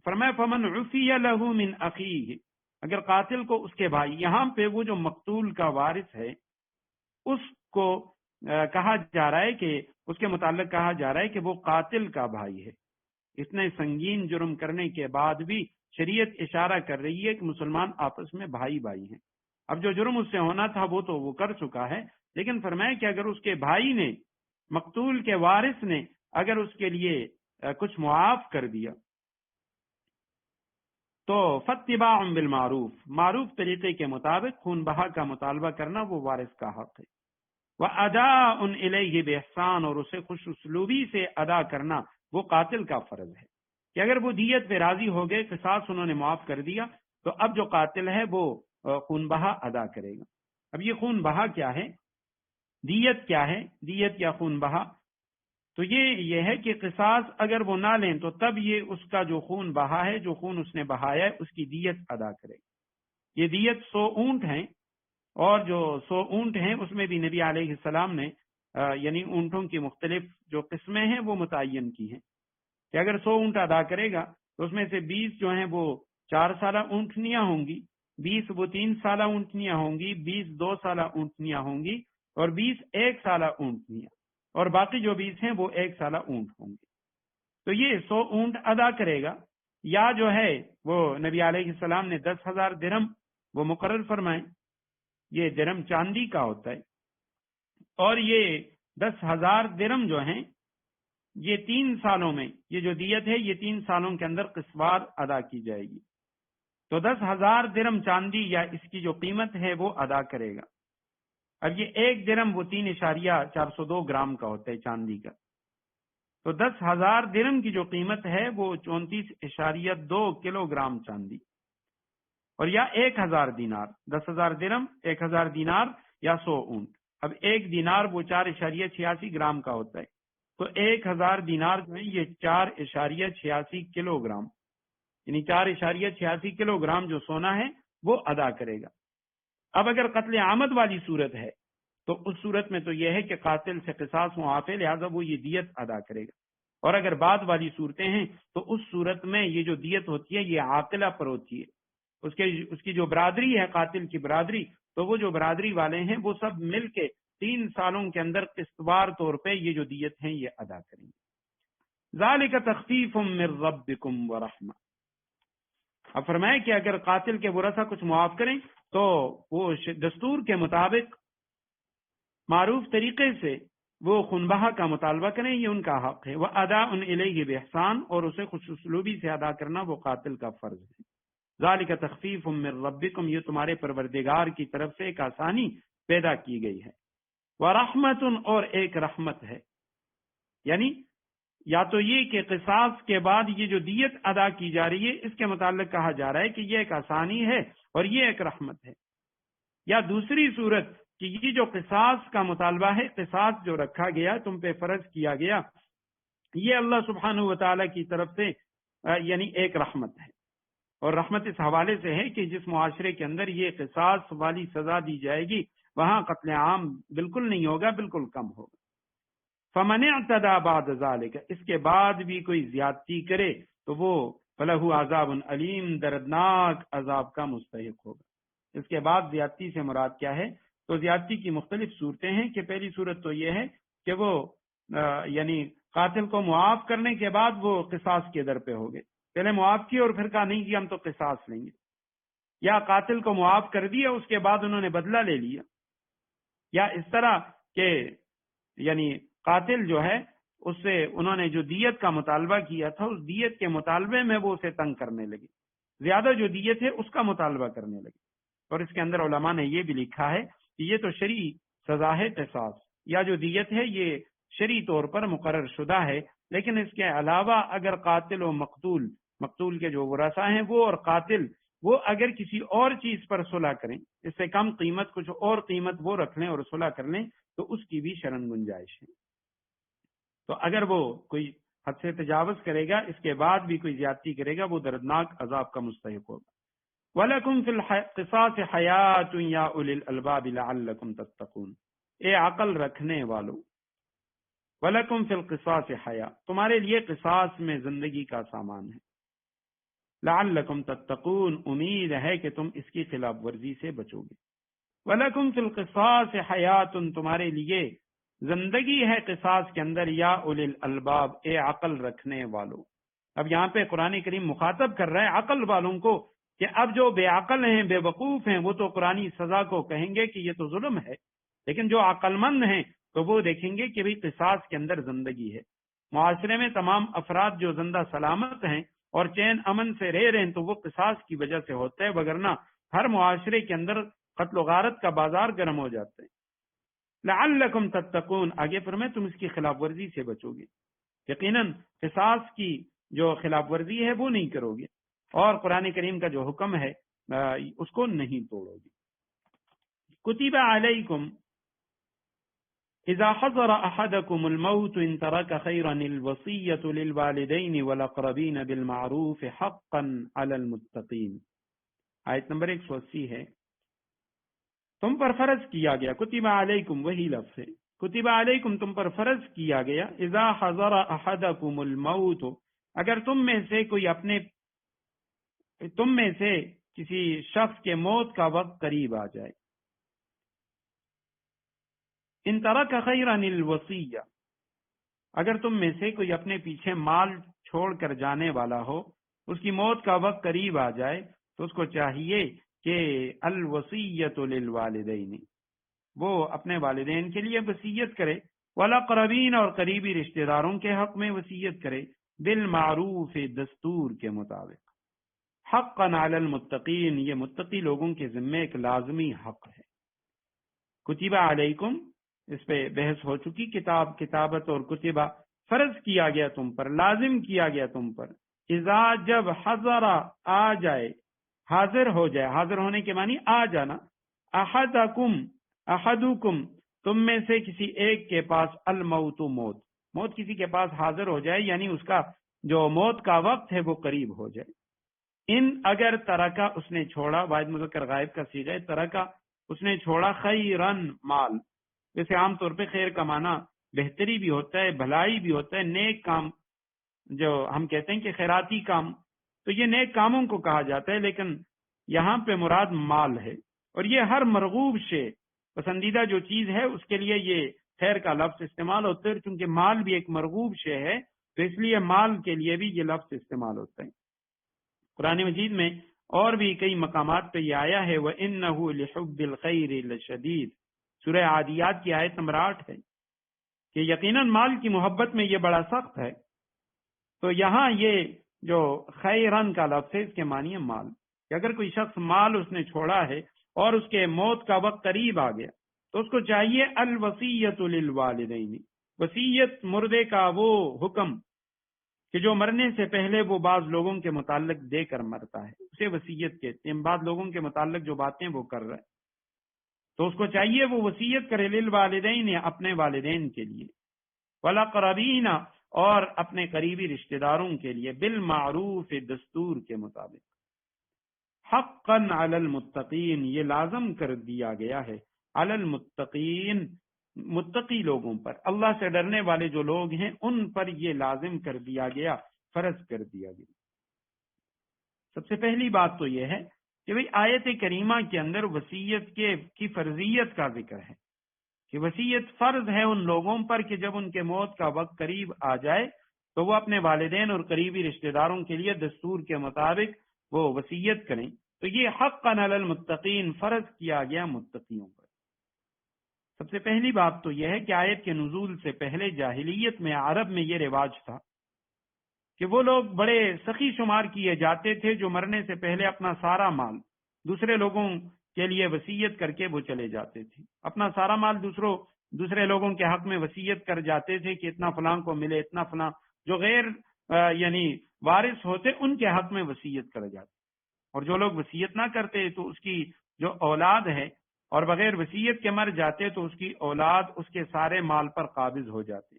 فرمایا فمن عفی لہ من اخیہ، اگر قاتل کو اس کے بھائی، یہاں پہ وہ جو مقتول کا وارث ہے اس کو کہا جا رہا ہے کہ اس کے متعلق کہا جا رہا ہے کہ وہ قاتل کا بھائی ہے، اتنے سنگین جرم کرنے کے بعد بھی شریعت اشارہ کر رہی ہے کہ مسلمان آپس میں بھائی ہیں، اب جو جرم اس سے ہونا تھا وہ تو وہ کر چکا ہے، لیکن فرمایا کہ اگر اس کے بھائی نے، مقتول کے وارث نے اگر اس کے لیے کچھ معاف کر دیا تو فاتباع بالمعروف، معروف طریقے کے مطابق خون بہا کا مطالبہ کرنا وہ وارث کا حق ہے، وَأَدَاءٌ إِلَيْهِ بِإِحْسَانٍ، اور اسے خوش اسلوبی سے ادا کرنا وہ قاتل کا فرض ہے، کہ اگر وہ دیت پہ راضی ہو گئے، قصاص انہوں نے معاف کر دیا تو اب جو قاتل ہے وہ خون بہا ادا کرے گا۔ اب یہ خون بہا کیا ہے، دیت کیا ہے، دیت یا خون بہا، تو یہ ہے کہ قصاص اگر وہ نہ لیں تو تب یہ اس کا جو خون بہا ہے، جو خون اس نے بہایا ہے، اس کی دیت ادا کرے گا۔ یہ دیت 100 اونٹ ہیں، اور جو 100 اونٹ ہیں اس میں بھی نبی علیہ السلام نے یعنی اونٹوں کی مختلف جو قسمیں ہیں وہ متعین کی ہیں، کہ اگر 100 اونٹ ادا کرے گا تو اس میں سے 20 جو ہیں وہ 4 سالہ اونٹنیاں ہوں گی، 20 وہ 3 سالہ اونٹنیاں ہوں گی، 20 2 سالہ اونٹنیاں ہوں گی، اور 20 1 سالہ اونٹنیاں، اور باقی جو 20 ہیں وہ 1 سالہ اونٹ ہوں گے۔ تو یہ 100 اونٹ ادا کرے گا، یا جو ہے وہ نبی علیہ السلام نے 10,000 درہم وہ مقرر فرمائے، یہ درہم چاندی کا ہوتا ہے، اور یہ 10,000 درہم جو ہیں یہ 3 سالوں میں، یہ جو دیت ہے یہ 3 سالوں کے اندر قسطوار ادا کی جائے گی، تو 10,000 درہم چاندی یا اس کی جو قیمت ہے وہ ادا کرے گا۔ اب یہ 1 درہم وہ 3.402 گرام کا ہوتا ہے چاندی کا، تو 10,000 درہم کی جو قیمت ہے وہ 34.2 کلو گرام چاندی، اور یا 1,000 دینار، 10,000 درہم، 1,000 دینار یا 100 اونٹ۔ اب ایک دینار وہ 4.86 گرام کا ہوتا ہے، تو 1,000 دینار جو ہے یہ 4.86 کلو گرام، یعنی 4.86 کلو گرام جو سونا ہے وہ ادا کرے گا۔ اب اگر قتل عامد والی صورت ہے تو اس صورت میں تو یہ ہے کہ قاتل سے قصاص معاف ہے، لہذا وہ یہ دیت ادا کرے گا، اور اگر بعد والی صورتیں ہیں تو اس صورت میں یہ جو دیت ہوتی ہے یہ عاقلہ پر ہوتی ہے، اس کی جو برادری ہے قاتل کی برادری، تو وہ جو برادری والے ہیں وہ سب مل کے 3 سالوں کے اندر قسطوار طور پہ یہ جو دیت ہیں یہ ادا کریں گے۔ ذالک تخفیف من ربکم ورحمہ۔ اب فرمائے کہ اگر قاتل کے ورثہ کچھ معاف کریں تو وہ دستور کے مطابق معروف طریقے سے وہ خنبہ کا مطالبہ کریں، یہ ان کا حق ہے۔ وَأَدَاءٌ إِلَيْهِ بِإِحْسَان، اور اسے خوش اسلوبی سے ادا کرنا وہ قاتل کا فرض ہے۔ ذالک تخفیف من ربکم، یہ تمہارے پروردگار کی طرف سے ایک آسانی پیدا کی گئی ہے۔ ورحمت، اور ایک رحمت ہے، یعنی یا تو یہ کہ قصاص کے بعد یہ جو دیت ادا کی جا رہی ہے اس کے متعلق کہا جا رہا ہے کہ یہ ایک آسانی ہے اور یہ ایک رحمت ہے، یا دوسری صورت کہ یہ جو قصاص کا مطالبہ ہے، قصاص جو رکھا گیا تم پہ فرض کیا گیا، یہ اللہ سبحانہ و تعالیٰ کی طرف سے یعنی ایک رحمت ہے، اور رحمت اس حوالے سے ہے کہ جس معاشرے کے اندر یہ قصاص والی سزا دی جائے گی وہاں قتل عام بالکل نہیں ہوگا، بالکل کم ہوگا۔ فمن اعتدى بعد ذلك، اس کے بعد بھی کوئی زیادتی کرے تو وہ فلہ عذاب علیم، دردناک عذاب کا مستحق ہوگا۔ اس کے بعد زیادتی سے مراد کیا ہے؟ تو زیادتی کی مختلف صورتیں ہیں کہ پہلی صورت تو یہ ہے کہ وہ یعنی قاتل کو معاف کرنے کے بعد وہ قصاص کے در پہ ہو گئے، پہلے معاف کیا اور پھر کہا نہیں کہ ہم تو قصاص لیں گے، یا قاتل کو معاف کر دیا اس کے بعد انہوں نے بدلہ لے لیا، یا اس طرح کہ یعنی قاتل جو ہے اس سے انہوں نے جو دیت کا مطالبہ کیا تھا اس دیت کے مطالبے میں وہ اسے تنگ کرنے لگے، زیادہ جو دیت ہے اس کا مطالبہ کرنے لگے۔ اور اس کے اندر علماء نے یہ بھی لکھا ہے کہ یہ تو شرعی سزا ہے قصاص، یا جو دیت ہے یہ شرعی طور پر مقرر شدہ ہے، لیکن اس کے علاوہ اگر قاتل و مقتول کے جو ورثہ ہیں وہ اور قاتل وہ اگر کسی اور چیز پر صلح کریں، اس سے کم قیمت کچھ اور قیمت وہ رکھ لیں اور صلح کر لیں تو اس کی بھی شرعن گنجائش ہے۔ تو اگر وہ کوئی حد سے تجاوز کرے گا اس کے بعد بھی کوئی زیادتی کرے گا وہ دردناک عذاب کا مستحق ہوگا۔ وَلَكُمْ فِي الْقِصَاصِ حَيَاةٌ يَا أُولِي الْأَلْبَابِ لَعَلَّكُمْ تَتَّقُونَ، اے عقل رکھنے والو، وَلَكُمْ فِي الْقِصَاصِ حَيَاةٌ، تمہارے لیے قصاص میں زندگی کا سامان ہے، لَعَلَّكُمْ تَتَّقُونَ، امید ہے کہ تم اس کی خلاف ورزی سے بچو گے۔ وَلَكُمْ فِي الْقِصَاصِ حَيَاةٌ، تمہارے لیے زندگی ہے قصاص کے اندر، یا اولی الالباب، اے عقل رکھنے والو۔ اب یہاں پہ قرآن کریم مخاطب کر رہا ہے عقل والوں کو کہ اب جو بے عقل ہیں، بے وقوف ہیں، وہ تو قرآنی سزا کو کہیں گے کہ یہ تو ظلم ہے، لیکن جو عقل مند ہیں تو وہ دیکھیں گے کہ بھی قصاص کے اندر زندگی ہے، معاشرے میں تمام افراد جو زندہ سلامت ہیں اور چین امن سے رہ رہے ہیں تو وہ قصاص کی وجہ سے ہوتا ہے، وگرنہ ہر معاشرے کے اندر قتل و غارت کا بازار گرم ہو جاتا ہے۔ لعلکم تتقون، آگے فرمائے تم اس کی خلاف ورزی سے بچو گے، یقیناً قصاص کی جو خلاف ورزی ہے وہ نہیں کرو گے، اور قرآن کریم کا جو حکم ہے اس کو نہیں توڑو گے۔ کتب علیکم اذا حضر احدکم الموت ان ترک خیرا الوصیۃ للوالدین والاقربین بالمعروف حقا علی المتقین، آیت نمبر 180 ہے۔ تم پر فرض کیا گیا، کتب علیکم وہی لفظ ہے، کتب علیکم تم پر فرض کیا گیا، اذا حضر احدکم الموت، اگر تم میں سے کسی شخص کے موت کا وقت قریب آ جائے، ان ترک خیرا الوصیہ، اگر تم میں سے کوئی اپنے پیچھے مال چھوڑ کر جانے والا ہو، اس کی موت کا وقت قریب آ جائے تو اس کو چاہیے کہ الوصیۃ للوالدین، وہ اپنے والدین کے لیے وصیت کرے، والاقربین، اور قریبی رشتہ داروں کے حق میں وصیت کرے، بالمعروف، دستور کے مطابق، حقا علی المتقین، یہ متقی لوگوں کے ذمے ایک لازمی حق ہے۔ کتب علیکم، اس پہ بحث ہو چکی، کتابت اور کتبہ فرض کیا گیا تم پر، لازم کیا گیا تم پر، اذا جب حضر آ جائے، حاضر ہو جائے، حاضر ہونے کے معنی آ جانا، احدکم تم میں سے کسی ایک کے پاس الموت موت، موت کسی کے پاس حاضر ہو جائے، یعنی اس کا جو موت کا وقت ہے وہ قریب ہو جائے، ان اگر ترکا اس نے چھوڑا، واحد مذکر غائب کا صیغہ ہے، ترکا اس نے چھوڑا، خیرن مال، جیسے عام طور پہ خیر کا معنی بہتری بھی ہوتا ہے، بھلائی بھی ہوتا ہے، نیک کام جو ہم کہتے ہیں کہ خیراتی کام، تو یہ نیک کاموں کو کہا جاتا ہے، لیکن یہاں پہ مراد مال ہے، اور یہ ہر مرغوب شے، پسندیدہ جو چیز ہے اس کے لیے یہ خیر کا لفظ استعمال ہوتا ہے، چونکہ مال بھی ایک مرغوب شے ہے تو اس لیے مال کے لیے بھی یہ لفظ استعمال ہوتا ہے۔ قرآن مجید میں اور بھی کئی مقامات پہ یہ آیا ہے، وَإِنَّهُ لِحُبِّ الْخَيْرِ لَشَدِيدٌ، سورہ عادیات کی آیت نمبر 8 ہے کہ یقیناً مال کی محبت میں یہ بڑا سخت ہے۔ تو یہاں یہ جو خیرن کا لفظ ہے اس کے معنی ہے مال، کہ اگر کوئی شخص مال اس نے چھوڑا ہے اور اس کے موت کا وقت قریب آ گیا تو اس کو چاہیے الوصیۃ للوالدین، وصیت مردے کا وہ حکم کہ جو مرنے سے پہلے وہ بعض لوگوں کے متعلق دے کر مرتا ہے، اسے وصیت کہتے ہیں، بعض لوگوں کے متعلق جو باتیں وہ کر رہا ہے تو اس کو چاہیے وہ وصیت کرے، للوالدین اپنے والدین کے لیے، والاقربین اور اپنے قریبی رشتہ داروں کے لیے، بالمعروف دستور کے مطابق، حقا علی المتقین یہ لازم کر دیا گیا ہے، علی المتقین متقی لوگوں پر، اللہ سے ڈرنے والے جو لوگ ہیں ان پر یہ لازم کر دیا گیا، فرض کر دیا گیا۔ سب سے پہلی بات تو یہ ہے کہ بھئی آیت کریمہ کے اندر وصیت کی فرضیت کا ذکر ہے کہ وصیت فرض ہے ان لوگوں پر کہ جب ان کے موت کا وقت قریب آ جائے تو وہ اپنے والدین اور قریبی رشتہ داروں کے لیے دستور کے مطابق وہ وصیت کریں، تو یہ حقا علی المتقین فرض کیا گیا متقیوں پر۔ سب سے پہلی بات تو یہ ہے کہ آیت کے نزول سے پہلے جاہلیت میں، عرب میں یہ رواج تھا کہ وہ لوگ بڑے سخی شمار کیے جاتے تھے جو مرنے سے پہلے اپنا سارا مال دوسرے لوگوں کے لیے وصیت کر کے وہ چلے جاتے تھے، اپنا سارا مال دوسرے لوگوں کے حق میں وصیت کر جاتے تھے کہ اتنا فلاں کو ملے، اتنا فلاں، جو غیر یعنی وارث ہوتے ان کے حق میں وصیت کر جاتے، اور جو لوگ وصیت نہ کرتے تو اس کی جو اولاد ہے اور بغیر وصیت کے مر جاتے تو اس کی اولاد اس کے سارے مال پر قابض ہو جاتے،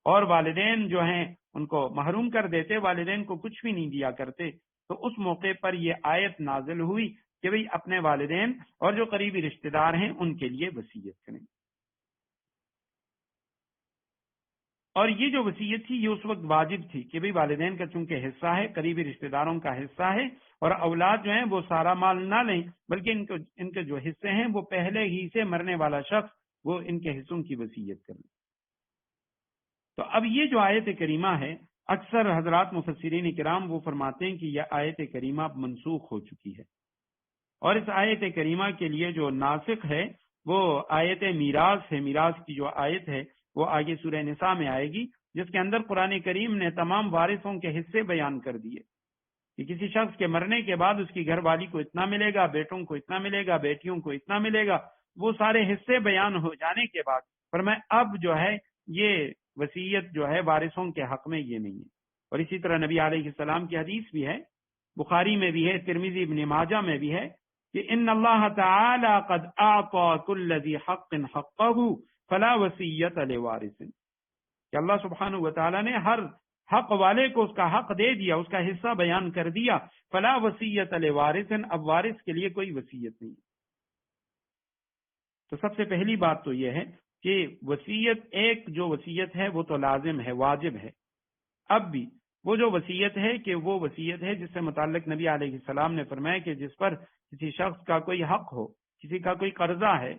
اور والدین جو ہیں ان کو محروم کر دیتے، والدین کو کچھ بھی نہیں دیا کرتے۔ تو اس موقع پر یہ آیت نازل ہوئی کہ بھئی اپنے والدین اور جو قریبی رشتہ دار ہیں ان کے لیے وصیت کریں، اور یہ جو وصیت تھی یہ اس وقت واجب تھی کہ بھئی والدین کا چونکہ حصہ ہے، قریبی رشتہ داروں کا حصہ ہے، اور اولاد جو ہیں وہ سارا مال نہ لیں بلکہ ان کے جو حصے ہیں وہ پہلے ہی سے مرنے والا شخص وہ ان کے حصوں کی وصیت کریں۔ تو اب یہ جو آیت کریمہ ہے، اکثر حضرات مفسرین کرام وہ فرماتے ہیں کہ یہ آیت کریمہ اب منسوخ ہو چکی ہے، اور اس آیت کریمہ کے لیے جو ناسخ ہے وہ آیت میراث ہے، میراث کی جو آیت ہے وہ آگے سورہ نساء میں آئے گی، جس کے اندر قرآن کریم نے تمام وارثوں کے حصے بیان کر دیے کہ کسی شخص کے مرنے کے بعد اس کی گھر والی کو اتنا ملے گا، بیٹوں کو اتنا ملے گا، بیٹیوں کو اتنا ملے گا، وہ سارے حصے بیان ہو جانے کے بعد فرمایا اب جو ہے یہ وصیت جو ہے وارثوں کے حق میں یہ نہیں ہے۔ اور اسی طرح نبی علیہ السلام کی حدیث بھی ہے، بخاری میں بھی ہے، ترمذی ابن ماجہ میں بھی ہے کہ ان اللہ تعالی قد اعطى كل ذي حق حقه فلا وصیت لوارث، کہ اللہ سبحانہ و تعالی نے ہر حق والے کو اس کا حق دے دیا، اس کا حصہ بیان کر دیا، فلا وصیت لوارث، اب وارث کے لیے کوئی وصیت نہیں۔ تو سب سے پہلی بات تو یہ ہے کہ وصیت، ایک جو وصیت ہے وہ تو لازم ہے، واجب ہے، اب بھی وہ جو وصیت ہے کہ وہ وصیت ہے جس سے متعلق نبی علیہ السلام نے فرمایا کہ جس پر کسی شخص کا کوئی حق ہو، کسی کا کوئی قرضہ ہے،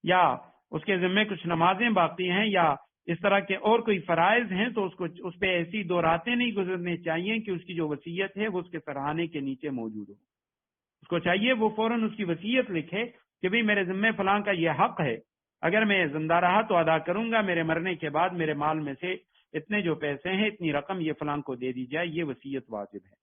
یا اس کے ذمے کچھ نمازیں باقی ہیں، یا اس طرح کے اور کوئی فرائض ہیں، تو اس پہ ایسی دو راتیں نہیں گزرنی چاہیے کہ اس کی جو وصیت ہے وہ اس کے سرہانے کے نیچے موجود ہو۔ اس کو چاہیے وہ فوراً اس کی وصیت لکھے کہ بھئی میرے ذمے فلاں کا یہ حق ہے، اگر میں زندہ رہا تو ادا کروں گا، میرے مرنے کے بعد میرے مال میں سے اتنے جو پیسے ہیں، اتنی رقم یہ فلاں کو دے دی جائے، یہ وصیت واجب ہے۔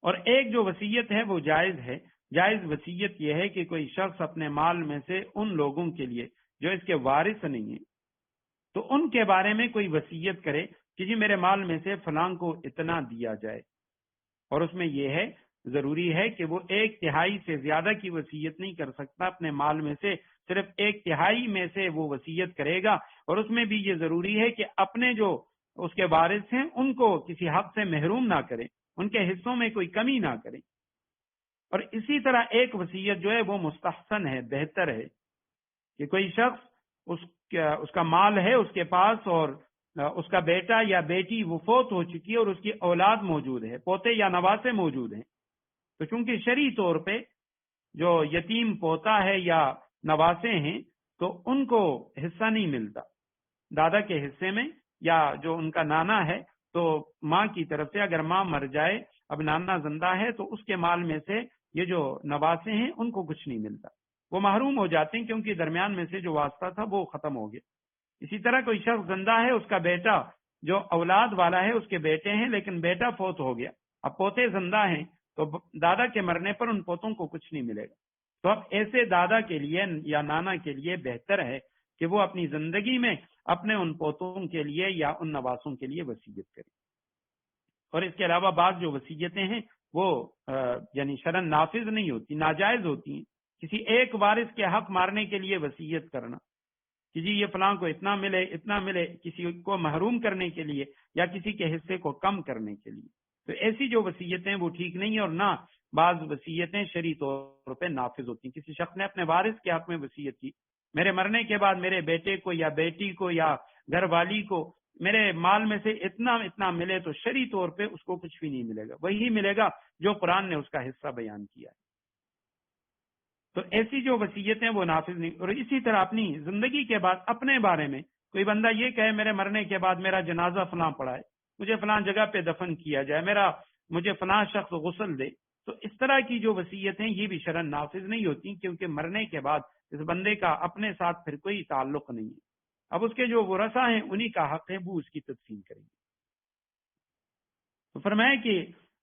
اور ایک جو وصیت ہے وہ جائز ہے، جائز وصیت یہ ہے کہ کوئی شخص اپنے مال میں سے ان لوگوں کے لیے جو اس کے وارث نہیں ہیں تو ان کے بارے میں کوئی وصیت کرے کہ جی میرے مال میں سے فلاں کو اتنا دیا جائے، اور اس میں یہ ہے ضروری ہے کہ وہ 1/3 سے زیادہ کی وصیت نہیں کر سکتا، اپنے مال میں سے صرف 1/3 میں سے وہ وصیت کرے گا، اور اس میں بھی یہ ضروری ہے کہ اپنے جو اس کے وارث ہیں ان کو کسی حق سے محروم نہ کرے، ان کے حصوں میں کوئی کمی نہ کرے۔ اور اسی طرح ایک وصیت جو ہے وہ مستحسن ہے، بہتر ہے، کہ کوئی شخص اس کا مال ہے اس کے پاس، اور اس کا بیٹا یا بیٹی وہ فوت ہو چکی ہے اور اس کی اولاد موجود ہے، پوتے یا نواسے موجود ہیں، تو چونکہ شرعی طور پہ جو یتیم پوتا ہے یا نواسے ہیں تو ان کو حصہ نہیں ملتا دادا کے حصے میں، یا جو ان کا نانا ہے تو ماں کی طرف سے اگر ماں مر جائے، اب نانا زندہ ہے تو اس کے مال میں سے یہ جو نواسے ہیں ان کو کچھ نہیں ملتا، وہ محروم ہو جاتے ہیں کیونکہ درمیان میں سے جو واسطہ تھا وہ ختم ہو گیا۔ اسی طرح کوئی شخص زندہ ہے، اس کا بیٹا جو اولاد والا ہے اس کے بیٹے ہیں لیکن بیٹا فوت ہو گیا، اب پوتے زندہ ہیں تو دادا کے مرنے پر ان پوتوں کو کچھ نہیں ملے گا، تو اب ایسے دادا کے لیے یا نانا کے لیے بہتر ہے کہ وہ اپنی زندگی میں اپنے ان پوتوں کے لیے یا ان نواسوں کے لیے وصیت کرے۔ اور اس کے علاوہ بعض جو وصیتیں ہیں وہ یعنی شرعن نافذ نہیں ہوتی، ناجائز ہوتی ہیں، کسی ایک وارث کے حق مارنے کے لیے وصیت کرنا کہ جی یہ فلاں کو اتنا ملے، کسی کو محروم کرنے کے لیے یا کسی کے حصے کو کم کرنے کے لیے، تو ایسی جو وصیتیں وہ ٹھیک نہیں ہیں، اور نہ بعض وصیتیں شرعی طور پہ نافذ ہوتی ہیں۔ کسی شخص نے اپنے وارث کے حق میں وصیت کی، میرے مرنے کے بعد میرے بیٹے کو یا بیٹی کو یا گھر والی کو میرے مال میں سے اتنا ملے، تو شرعی طور پہ اس کو کچھ بھی نہیں ملے گا، وہی ملے گا جو قرآن نے اس کا حصہ بیان کیا ہے۔ تو ایسی جو وصیتیں وہ نافذ نہیں۔ اور اسی طرح اپنی زندگی کے بعد اپنے بارے میں کوئی بندہ یہ کہے میرے مرنے کے بعد میرا جنازہ فلاں پڑا ہے، مجھے فلاں جگہ پہ دفن کیا جائے، مجھے فلاں شخص غسل دے، تو اس طرح کی جو وصیتیں یہ بھی شرعن نافذ نہیں ہوتی، کیونکہ مرنے کے بعد اس بندے کا اپنے ساتھ پھر کوئی تعلق نہیں ہے، اب اس کے جو ورثاء ہیں انہی کا حق ہے، وہ اس کی تقسیم کریں گے۔ تو فرمایا کہ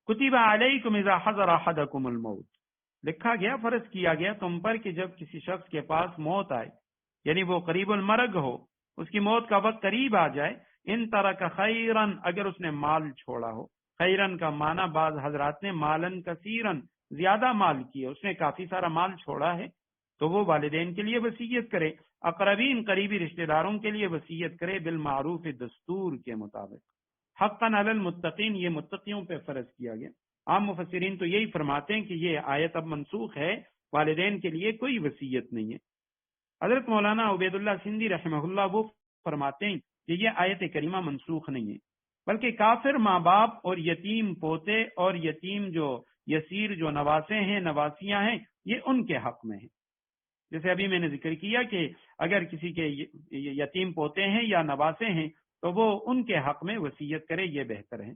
کتب علیکم اذا حضر احدکم الموت، لکھا گیا، فرض کیا گیا تم پر کہ جب کسی شخص کے پاس موت آئے، یعنی وہ قریب المرگ ہو، اس کی موت کا وقت قریب آ جائے، ان ترک خیرن، اگر اس نے مال چھوڑا ہو، خیرن کا معنی بعض حضرات نے مالن کثیرن، زیادہ مال کیا، اس نے کافی سارا مال چھوڑا ہے، تو وہ والدین کے لیے وصیت کرے، اقربین قریبی رشتہ داروں کے لیے وصیت کرے، بالمعروف دستور کے مطابق، حقا علی المتقین، یہ متقیوں پہ فرض کیا گیا۔ عام مفسرین تو یہی فرماتے ہیں کہ یہ آیت اب منسوخ ہے، والدین کے لیے کوئی وصیت نہیں ہے۔ حضرت مولانا عبید اللہ سندھی رحمہ اللہ وہ فرماتے ہیں کہ یہ آیت کریمہ منسوخ نہیں ہے، بلکہ کافر ماں باپ اور یتیم پوتے اور یتیم جو یسیر جو نواسے ہیں، نواسیاں ہیں، یہ ان کے حق میں ہیں۔ جیسے ابھی میں نے ذکر کیا کہ اگر کسی کے یتیم پوتے ہیں یا نواسے ہیں تو وہ ان کے حق میں وصیت کرے، یہ بہتر ہے۔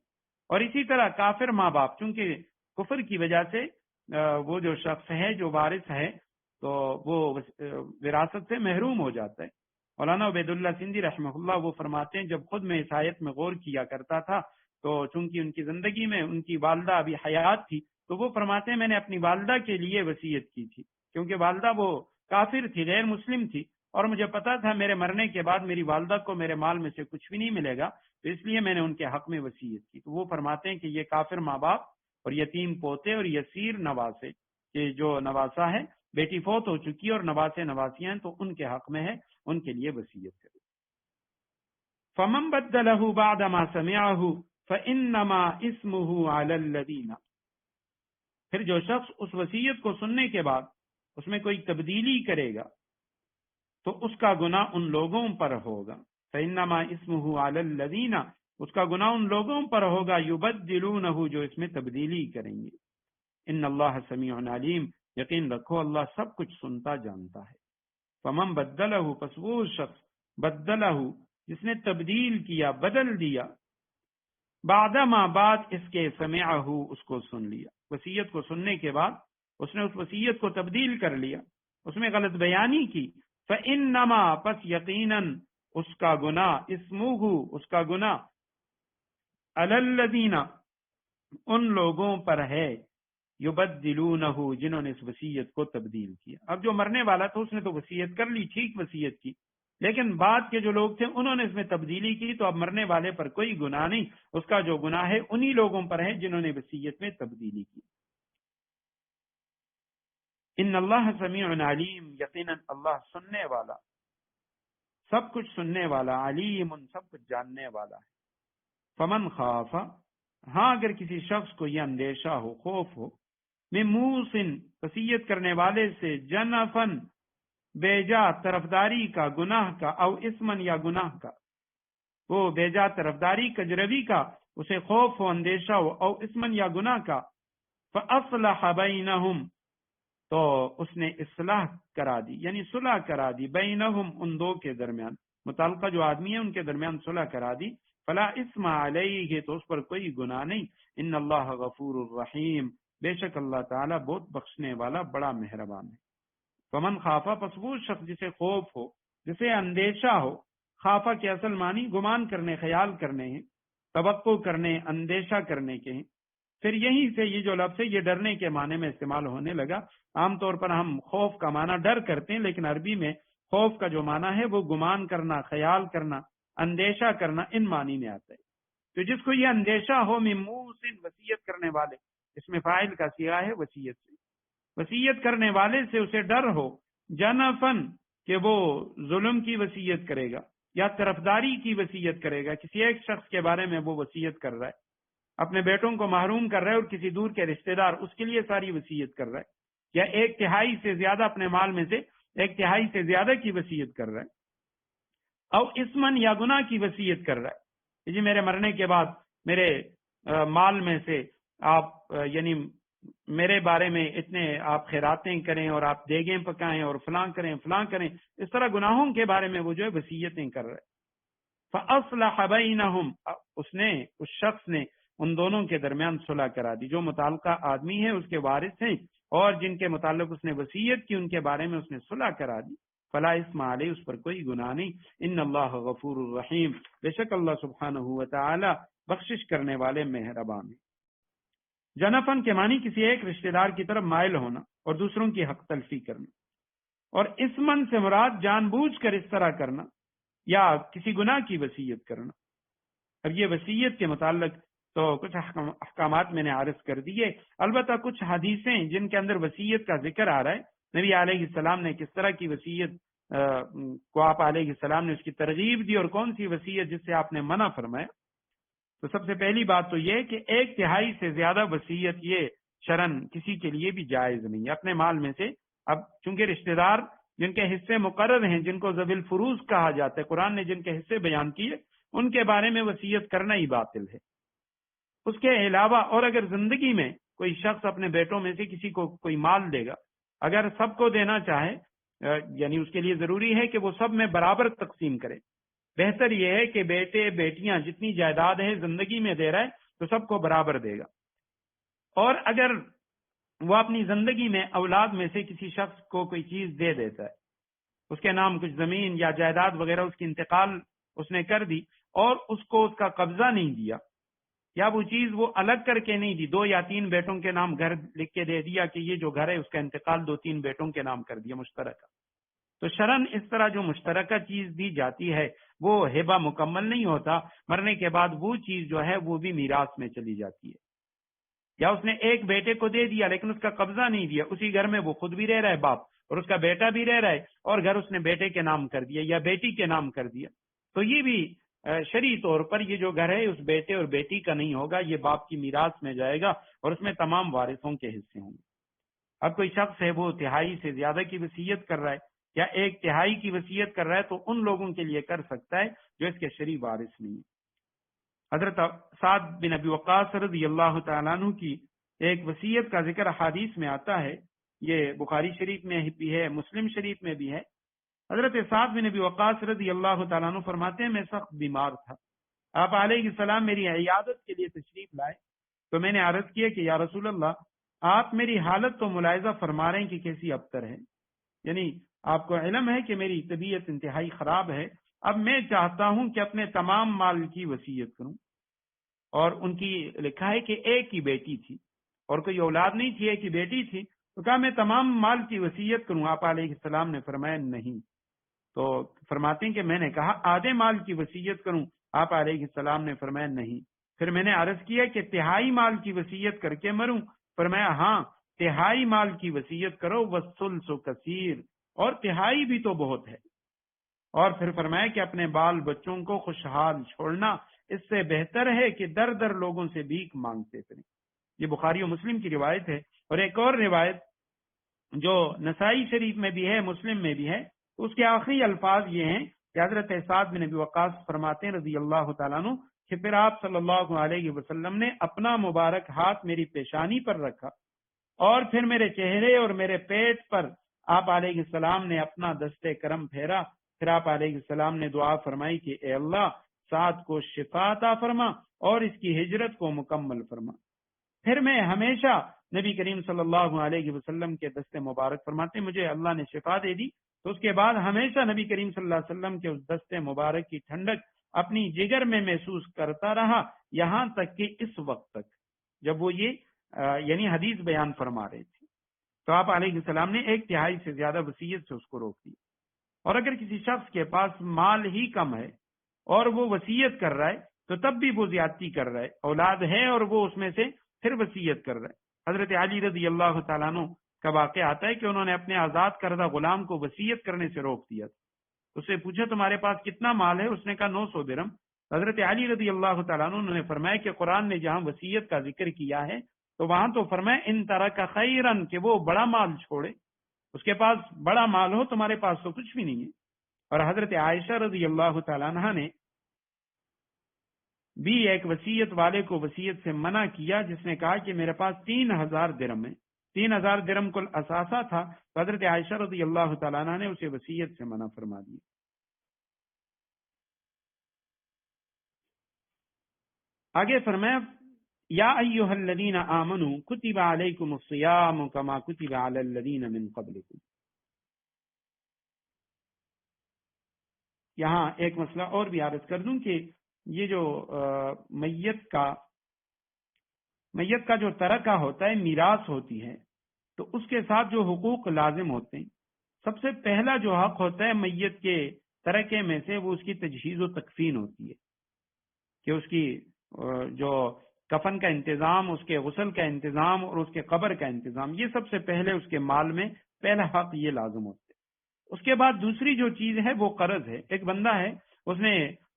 اور اسی طرح کافر ماں باپ، چونکہ کفر کی وجہ سے وہ جو شخص ہے جو وارث ہے تو وہ وراثت سے محروم ہو جاتا ہے۔ مولانا عبید اللہ سندھی رحمہ اللہ وہ فرماتے ہیں جب خود میں اس آیت میں غور کیا کرتا تھا تو چونکہ ان کی زندگی میں ان کی والدہ ابھی حیات تھی، تو وہ فرماتے ہیں میں نے اپنی والدہ کے لیے وصیت کی تھی، کیونکہ والدہ وہ کافر تھی، غیر مسلم تھی، اور مجھے پتا تھا میرے مرنے کے بعد میری والدہ کو میرے مال میں سے کچھ بھی نہیں ملے گا، تو اس لیے میں نے ان کے حق میں وصیت کی۔ تو وہ فرماتے ہیں کہ یہ کافر ماں باپ اور یتیم پوتے اور یسیر نواسے، کہ جو نواسا ہے بیٹی فوت ہو چکی اور نواسے نواسیاں ہیں تو ان کے حق میں ہے، ان کے لیے وصیت کرے۔ فمن بدلہ بعد ما سمعہ فانما اسمہ علی الذین، پھر جو شخص اس وصیت کو سننے کے بعد اس میں کوئی تبدیلی کرے گا تو اس کا گناہ ان لوگوں پر ہوگا، فانما اسمہ علی الذین، اس کا گناہ ان لوگوں پر ہوگا، یبدلونہ، جو اس میں تبدیلی کریں گے۔ ان اللہ سمیع علیم، یقین رکھو اللہ سب کچھ سنتا جانتا ہے۔ فمن بدلہ، پس وہ شخص بدلہ جس نے تبدیل کیا، بدل دیا، بعدما، بعد اس کے، سمعہ اس کو سن لیا، وصیت کو سننے کے بعد اس نے اس وصیت کو تبدیل کر لیا، اس میں غلط بیانی کی، فانما، پس یقیناً اس کا گناہ، اسمہ اس کا گناہ، علی الذین ان لوگوں پر ہے، یبدلونہ جنہوں نے اس وصیت کو تبدیل کیا۔ اب جو مرنے والا تھا اس نے تو وصیت کر لی، ٹھیک وصیت کی، لیکن بعد کے جو لوگ تھے انہوں نے اس میں تبدیلی کی، تو اب مرنے والے پر کوئی گناہ نہیں، اس کا جو گناہ ہے انہی لوگوں پر ہے جنہوں نے وصیت میں تبدیلی کی۔ ان اللہ سمیع علیم، یقیناً اللہ سننے والا، سب کچھ سننے والا، علیم، سب کچھ جاننے والا ہے۔ فمن خاف، ہاں اگر کسی شخص کو یہ اندیشہ ہو، خوف ہو، من موسن، وصیت کرنے والے سے، جنفن، بیجا طرفداری کا، گناہ کا، او اسمن، یا گناہ کا، وہ بیجا طرفداری کجروی کا اسے خوف ہو، اندیشہ ہو، او اسمن، یا گناہ کا، فاصلح بینہم، تو اس نے اصلاح کرا دی، یعنی صلح کرا دی، بینہم، ان دو کے درمیان، متعلقہ جو آدمی ہے ان کے درمیان صلح کرا دی، فلا اسم علیہ، تو اس پر کوئی گناہ نہیں، ان اللہ غفور الرحیم، بے شک اللہ تعالیٰ بہت بخشنے والا، بڑا مہربان ہے۔ فمن خافا، پس وہ شخص جسے خوف ہو، جسے اندیشہ ہو، خافا کے اصل معنی گمان کرنے، خیال کرنے ہیں، توقع کرنے، اندیشہ کرنے کے ہیں، پھر یہیں سے یہ جو لفظ ہے یہ ڈرنے کے معنی میں استعمال ہونے لگا۔ عام طور پر ہم خوف کا معنی ڈر کرتے ہیں، لیکن عربی میں خوف کا جو معنی ہے وہ گمان کرنا، خیال کرنا، اندیشہ کرنا، ان معنی میں آتا ہے۔ تو جس کو یہ اندیشہ ہو، من موسن، وصیت کرنے والے، اس میں فاعل کا صیغہ ہے وصیت سے، وصیت کرنے والے سے اسے ڈر ہو، جنفن، کہ وہ ظلم کی وصیت کرے گا یا طرفداری کی وصیت کرے گا، کسی ایک شخص کے بارے میں وہ وصیت کر رہا ہے، اپنے بیٹوں کو محروم کر رہا ہے اور کسی دور کے رشتہ دار اس کے لیے ساری وصیت کر رہا ہے، یا ایک تہائی سے زیادہ اپنے مال میں سے ایک تہائی سے زیادہ کی وصیت کر رہا ہے، او اسمن، یا گناہ کی وصیت کر رہا ہے، جی میرے مرنے کے بعد میرے مال میں سے آپ یعنی میرے بارے میں اتنے آپ خیراتیں کریں اور آپ دیگیں پکائیں اور فلاں کریں فلاں کریں، اس طرح گناہوں کے بارے میں وہ جو ہے وصیتیں کر رہے۔ فاصلح بینہم، اس شخص نے ان دونوں کے درمیان صلح کرا دی، جو متعلقہ آدمی ہے اس کے وارث ہیں اور جن کے متعلق اس نے وصیت کی ان کے بارے میں اس نے صلح کرا دی، فلا اسم علیہ، اس پر کوئی گناہ نہیں، ان اللہ غفور الرحیم، بے شک اللہ سبحانہ و تعالی بخشش کرنے والے مہربان ہیں۔ جنفن کے معنی کسی ایک رشتہ دار کی طرف مائل ہونا اور دوسروں کی حق تلفی کرنا، اور اسمن سے مراد جان بوجھ کر اس طرح کرنا یا کسی گناہ کی وصیت کرنا۔ اب یہ وصیت کے متعلق تو کچھ احکامات میں نے عرض کر دیے، البتہ کچھ حدیثیں جن کے اندر وصیت کا ذکر آ رہا ہے، نبی علیہ السلام نے کس طرح کی وصیت کو آپ علیہ السلام نے اس کی ترغیب دی اور کون سی وصیت جس سے آپ نے منع فرمایا۔ تو سب سے پہلی بات تو یہ کہ ایک تہائی سے زیادہ وصیت یہ شرعن کسی کے لیے بھی جائز نہیں ہے اپنے مال میں سے۔ اب چونکہ رشتہ دار جن کے حصے مقرر ہیں، جن کو ذوی الفروض کہا جاتا ہے، قرآن نے جن کے حصے بیان کیے ان کے بارے میں وصیت کرنا ہی باطل ہے۔ اس کے علاوہ اور اگر زندگی میں کوئی شخص اپنے بیٹوں میں سے کسی کو کوئی مال دے گا، اگر سب کو دینا چاہے، یعنی اس کے لیے ضروری ہے کہ وہ سب میں برابر تقسیم کرے۔ بہتر یہ ہے کہ بیٹے بیٹیاں جتنی جائیداد ہے زندگی میں دے رہا ہے تو سب کو برابر دے گا، اور اگر وہ اپنی زندگی میں اولاد میں سے کسی شخص کو کوئی چیز دے دیتا ہے، اس کے نام کچھ زمین یا جائیداد وغیرہ اس کی انتقال اس نے کر دی اور اس کو اس کا قبضہ نہیں دیا، یا وہ چیز وہ الگ کر کے نہیں دی، 2 یا 3 بیٹوں کے نام گھر لکھ کے دے دیا کہ یہ جو گھر ہے اس کا انتقال 2-3 بیٹوں کے نام کر دیا مشترکہ، تو شرعن اس طرح جو مشترکہ چیز دی جاتی ہے وہ ہبہ مکمل نہیں ہوتا، مرنے کے بعد وہ چیز جو ہے وہ بھی میراث میں چلی جاتی ہے۔ یا اس نے ایک بیٹے کو دے دیا لیکن اس کا قبضہ نہیں دیا، اسی گھر میں وہ خود بھی رہ رہا ہے باپ، اور اس کا بیٹا بھی رہ رہا ہے، اور گھر اس نے بیٹے کے نام کر دیا یا بیٹی کے نام کر دیا، تو یہ بھی شرعی طور پر یہ جو گھر ہے اس بیٹے اور بیٹی کا نہیں ہوگا، یہ باپ کی میراث میں جائے گا اور اس میں تمام وارثوں کے حصے ہوں گے۔ اب کوئی شخص ہے وہ تہائی سے زیادہ کی وصیت کر رہا ہے یا ایک تہائی کی وصیت کر رہا ہے تو ان لوگوں کے لیے کر سکتا ہے جو اس کے شرعی وارث نہیں ہے۔ حضرت سعد بن ابی وقاص رضی اللہ تعالیٰ عنہ کی ایک وصیت کا ذکر حدیث میں آتا ہے، یہ بخاری شریف میں بھی ہے، مسلم شریف میں بھی ہے۔ حضرت سعد بن ابی وقاص رضی اللہ تعالیٰ عنہ فرماتے ہیں میں سخت بیمار تھا، آپ علیہ السلام میری عیادت کے لیے تشریف لائے تو میں نے عرض کیا کہ یا رسول اللہ، آپ میری حالت تو ملاحظہ فرما رہے ہیں کہ کیسی ابتر ہے، یعنی آپ کو علم ہے کہ میری طبیعت انتہائی خراب ہے، اب میں چاہتا ہوں کہ اپنے تمام مال کی وصیت کروں، اور ان کی لکھا ہے کہ ایک ہی بیٹی تھی اور کوئی اولاد نہیں تھی، ایک ہی بیٹی تھی، تو کہا میں تمام مال کی وصیت کروں، آپ علیہ السلام نے فرمایا نہیں، تو فرماتے ہیں کہ میں نے کہا آدھے مال کی وصیت کروں؟ آپ علیہ السلام نے فرمایا نہیں۔ پھر میں نے عرض کیا کہ تہائی مال کی وصیت کر کے مروں؟ فرمایا ہاں، تہائی مال کی وصیت کرو، والثلث کثیر، اور تہائی بھی تو بہت ہے۔ اور پھر فرمایا کہ اپنے بال بچوں کو خوشحال چھوڑنا اس سے بہتر ہے کہ در در لوگوں سے بھیک مانگتے پھریں۔ یہ بخاری و مسلم کی روایت ہے۔ اور ایک اور روایت جو نسائی شریف میں بھی ہے، مسلم میں بھی ہے، اس کے آخری الفاظ یہ ہیں کہ حضرت سعد بن ابی وقاص فرماتے ہیں رضی اللہ تعالیٰ عنہ کہ پھر آپ صلی اللہ علیہ وسلم نے اپنا مبارک ہاتھ میری پیشانی پر رکھا، اور پھر میرے چہرے اور میرے پیٹ پر آپ علیہ السلام نے اپنا دست کرم پھیرا۔ پھر آپ علیہ السلام نے دعا فرمائی کہ اے اللہ، سعد کو شفا عطا فرما اور اس کی ہجرت کو مکمل فرما۔ پھر میں ہمیشہ نبی کریم صلی اللہ علیہ وسلم کے دست مبارک فرماتے، مجھے اللہ نے شفا دے دی، تو اس کے بعد ہمیشہ نبی کریم صلی اللہ علیہ وسلم کے اس دست مبارک کی ٹھنڈک اپنی جگر میں محسوس کرتا رہا، یہاں تک کہ اس وقت تک جب وہ یہ یعنی حدیث بیان فرما رہے تھے، تو آپ علیہ السلام نے 1/3 سے زیادہ وصیت سے اس کو روک دی۔ اور اگر کسی شخص کے پاس مال ہی کم ہے اور وہ وصیت کر رہا ہے تو تب بھی وہ زیادتی کر رہا ہے، اولاد ہے اور وہ اس میں سے پھر وصیت کر رہا ہے۔ حضرت علی رضی اللہ تعالیٰ عنہ کا واقعہ آتا ہے کہ انہوں نے اپنے آزاد کردہ غلام کو وصیت کرنے سے روک دیا تھا۔ اس سے پوچھا تمہارے پاس کتنا مال ہے؟ اس نے کہا 900 درہم۔ حضرت علی رضی اللہ تعالیٰ عنہ نے فرمایا کہ قرآن نے جہاں وصیت کا ذکر کیا ہے تو وہاں تو فرمایا ان ترک خیرن، کہ وہ بڑا مال چھوڑے، اس کے پاس بڑا مال ہو، تمہارے پاس تو کچھ بھی نہیں ہے۔ اور حضرت عائشہ رضی اللہ تعالیٰ عنہ نے بھی ایک وصیت والے کو وصیت سے منع کیا، جس نے کہا کہ میرے پاس 3000 درہم ہے، 3000 درہم کل اثاثہ تھا، تو حضرت عائشہ رضی اللہ تعالیٰ عنہ نے اسے وصیت سے منع فرما دیا۔ آگے فرمایا یا ایھا الذین آمنوا کتب علیکم الصیام کما کتب علی الذین من قبلکم۔ یہاں ایک مسئلہ اور بھی عرض کر دوں کہ یہ جو میت کا جو ترکہ ہوتا ہے، میراث ہوتی ہے، تو اس کے ساتھ جو حقوق لازم ہوتے ہیں، سب سے پہلا جو حق ہوتا ہے میت کے ترکے میں سے، وہ اس کی تجہیز و تکفین ہوتی ہے، کہ اس کی جو کفن کا انتظام، اس کے غسل کا انتظام اور اس کے قبر کا انتظام، یہ سب سے پہلے اس کے مال میں پہلا حق یہ لازم ہوتا ہے۔ اس کے بعد دوسری جو چیز ہے وہ قرض ہے۔ ایک بندہ ہے، اس نے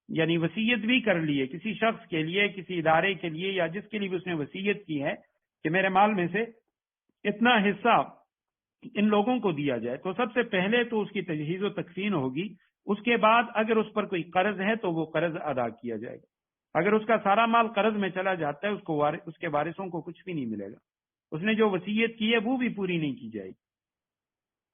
یعنی وصیت بھی کر لی ہے کسی شخص کے لیے، کسی ادارے کے لیے، یا جس کے لیے بھی اس نے وصیت کی ہے کہ میرے مال میں سے اتنا حصہ ان لوگوں کو دیا جائے، تو سب سے پہلے تو اس کی تجہیز و تکفین ہوگی۔ اس کے بعد اگر اس پر کوئی قرض ہے تو وہ قرض ادا کیا جائے گا۔ اگر اس کا سارا مال قرض میں چلا جاتا ہے، اس کے وارثوں کو کچھ بھی نہیں ملے گا، اس نے جو وصیت کی ہے وہ بھی پوری نہیں کی جائے گی۔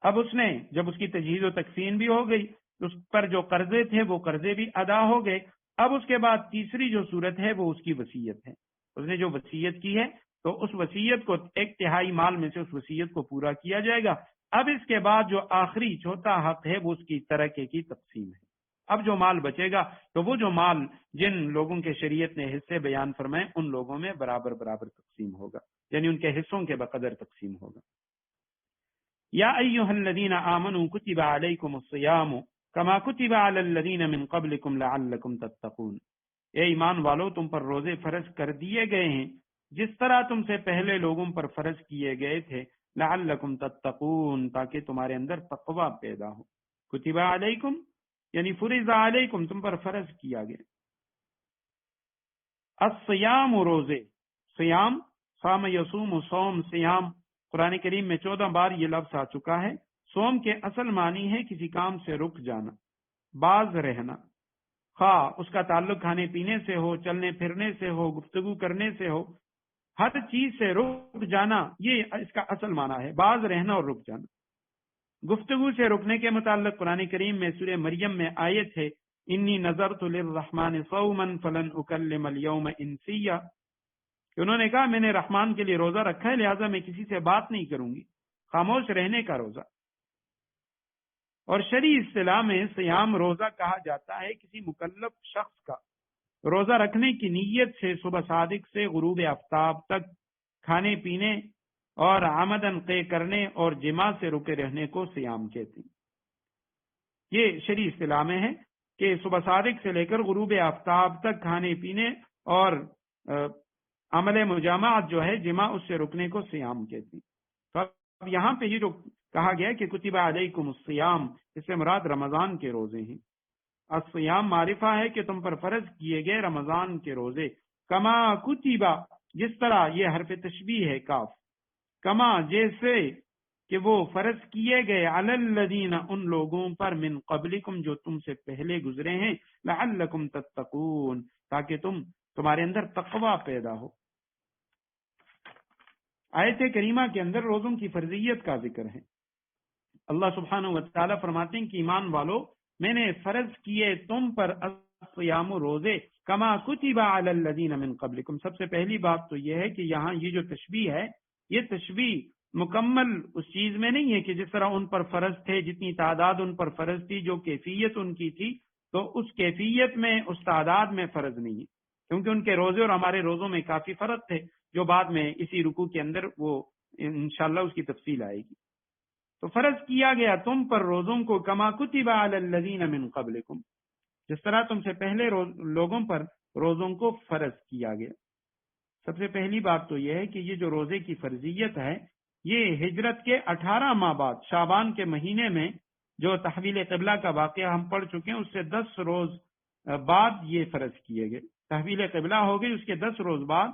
اب اس نے جب اس کی تجہیز و تکفین بھی ہو گئی، اس پر جو قرضے تھے وہ قرضے بھی ادا ہو گئے، اب اس کے بعد تیسری جو صورت ہے وہ اس کی وصیت ہے۔ اس نے جو وصیت کی ہے تو اس وصیت کو 1/3 مال میں سے اس وصیت کو پورا کیا جائے گا۔ اب اس کے بعد جو آخری چوتھا حق ہے وہ اس کی ترکے کی تقسیم ہے۔ اب جو مال بچے گا تو وہ جو مال جن لوگوں کے شریعت نے حصے بیان فرمائے ان لوگوں میں برابر برابر تقسیم ہوگا، یعنی ان کے حصوں کے بقدر تقسیم ہوگا۔ یا ایھا الذین آمنوا کتب علیکم الصیام کما کتب علی الذین من قبلکم لعلکم تتقون۔ اے ایمان والو، تم پر روزے فرض کر دیے گئے ہیں جس طرح تم سے پہلے لوگوں پر فرض کیے گئے تھے، لعلکم تتقون، تاکہ تمہارے اندر تقوی پیدا ہو۔ کتب علیکم یعنی فرض علیکم، تم پر فرض کیا گیا۔ الصیام، روزے، سیام، صام یصوم، صوم، سیام، قرآن کریم میں 14 بار یہ لفظ آ چکا ہے۔ صوم کے اصل معنی ہے کسی کام سے رک جانا، باز رہنا، خواہ اس کا تعلق کھانے پینے سے ہو، چلنے پھرنے سے ہو، گفتگو کرنے سے ہو، ہر چیز سے رک جانا، یہ اس کا اصل معنی ہے، باز رہنا اور رک جانا۔ گفتگو سے رکنے کے متعلق قرآن کریم میں سورہ مریم میں آیت ہے انی نذرت للرحمن صوما فلن اکلم اليوم انسیا، کہ انہوں نے کہا میں نے رحمان کے لیے روزہ رکھا ہے لہذا میں کسی سے بات نہیں کروں گی، خاموش رہنے کا روزہ۔ اور شرعی اصطلاح میں سیام روزہ کہا جاتا ہے کسی مکلف شخص کا روزہ رکھنے کی نیت سے صبح صادق سے غروب آفتاب تک کھانے پینے اور آمدن قے کرنے اور جماع سے رکے رہنے کو سیام کہتے ہیں۔ یہ شرعی اصطلاح میں ہے کہ صبح صادق سے لے کر غروب آفتاب تک کھانے پینے اور عمل مجامعت جو ہے جمع اس سے رکنے کو صیام کہتی ہیں۔ تو اب یہاں پہ یہ جو کہا گیا کہ کتب علیکم الصیام، اس سے مراد رمضان کے روزے ہیں۔ الصیام معرفہ ہے کہ تم پر فرض کیے گئے رمضان کے روزے، کما کتبہ جس طرح، یہ حرف تشبیہ ہے کاف، کما جیسے کہ وہ فرض کیے گئے، علی الذین ان لوگوں پر، من قبلکم جو تم سے پہلے گزرے ہیں، لعلکم تتقون تاکہ تمہارے اندر تقوی پیدا ہو۔ آیت کریمہ کے اندر روزوں کی فرضیت کا ذکر ہے۔ اللہ سبحانہ و تعالیٰ فرماتے ہیں کہ ایمان والو، میں نے فرض کیے تم پر الصیام روزے، کما کتب علی الذین من قبلکم۔ سب سے پہلی بات تو یہ ہے کہ یہاں یہ جو تشبیہ ہے، یہ تشبیہ مکمل اس چیز میں نہیں ہے کہ جس طرح ان پر فرض تھے، جتنی تعداد ان پر فرض تھی، جو کیفیت ان کی تھی، تو اس کیفیت میں، اس تعداد میں فرض نہیں ہے، کیونکہ ان کے روزے اور ہمارے روزوں میں کافی فرق تھے، جو بعد میں اسی رکوع کے اندر وہ انشاءاللہ اس کی تفصیل آئے گی۔ تو فرض کیا گیا تم پر روزوں کو، کما کتب علی الذین من قبلکم، جس طرح تم سے پہلے لوگوں پر روزوں کو فرض کیا گیا۔ سب سے پہلی بات تو یہ ہے کہ یہ جو روزے کی فرضیت ہے، یہ ہجرت کے 18 ماہ بعد شعبان کے مہینے میں جو تحویل قبلہ کا واقعہ ہم پڑھ چکے ہیں، اس سے 10 روز بعد یہ فرض کیے گئے۔ تحویل قبلہ ہو گئی، اس کے 10 روز بعد،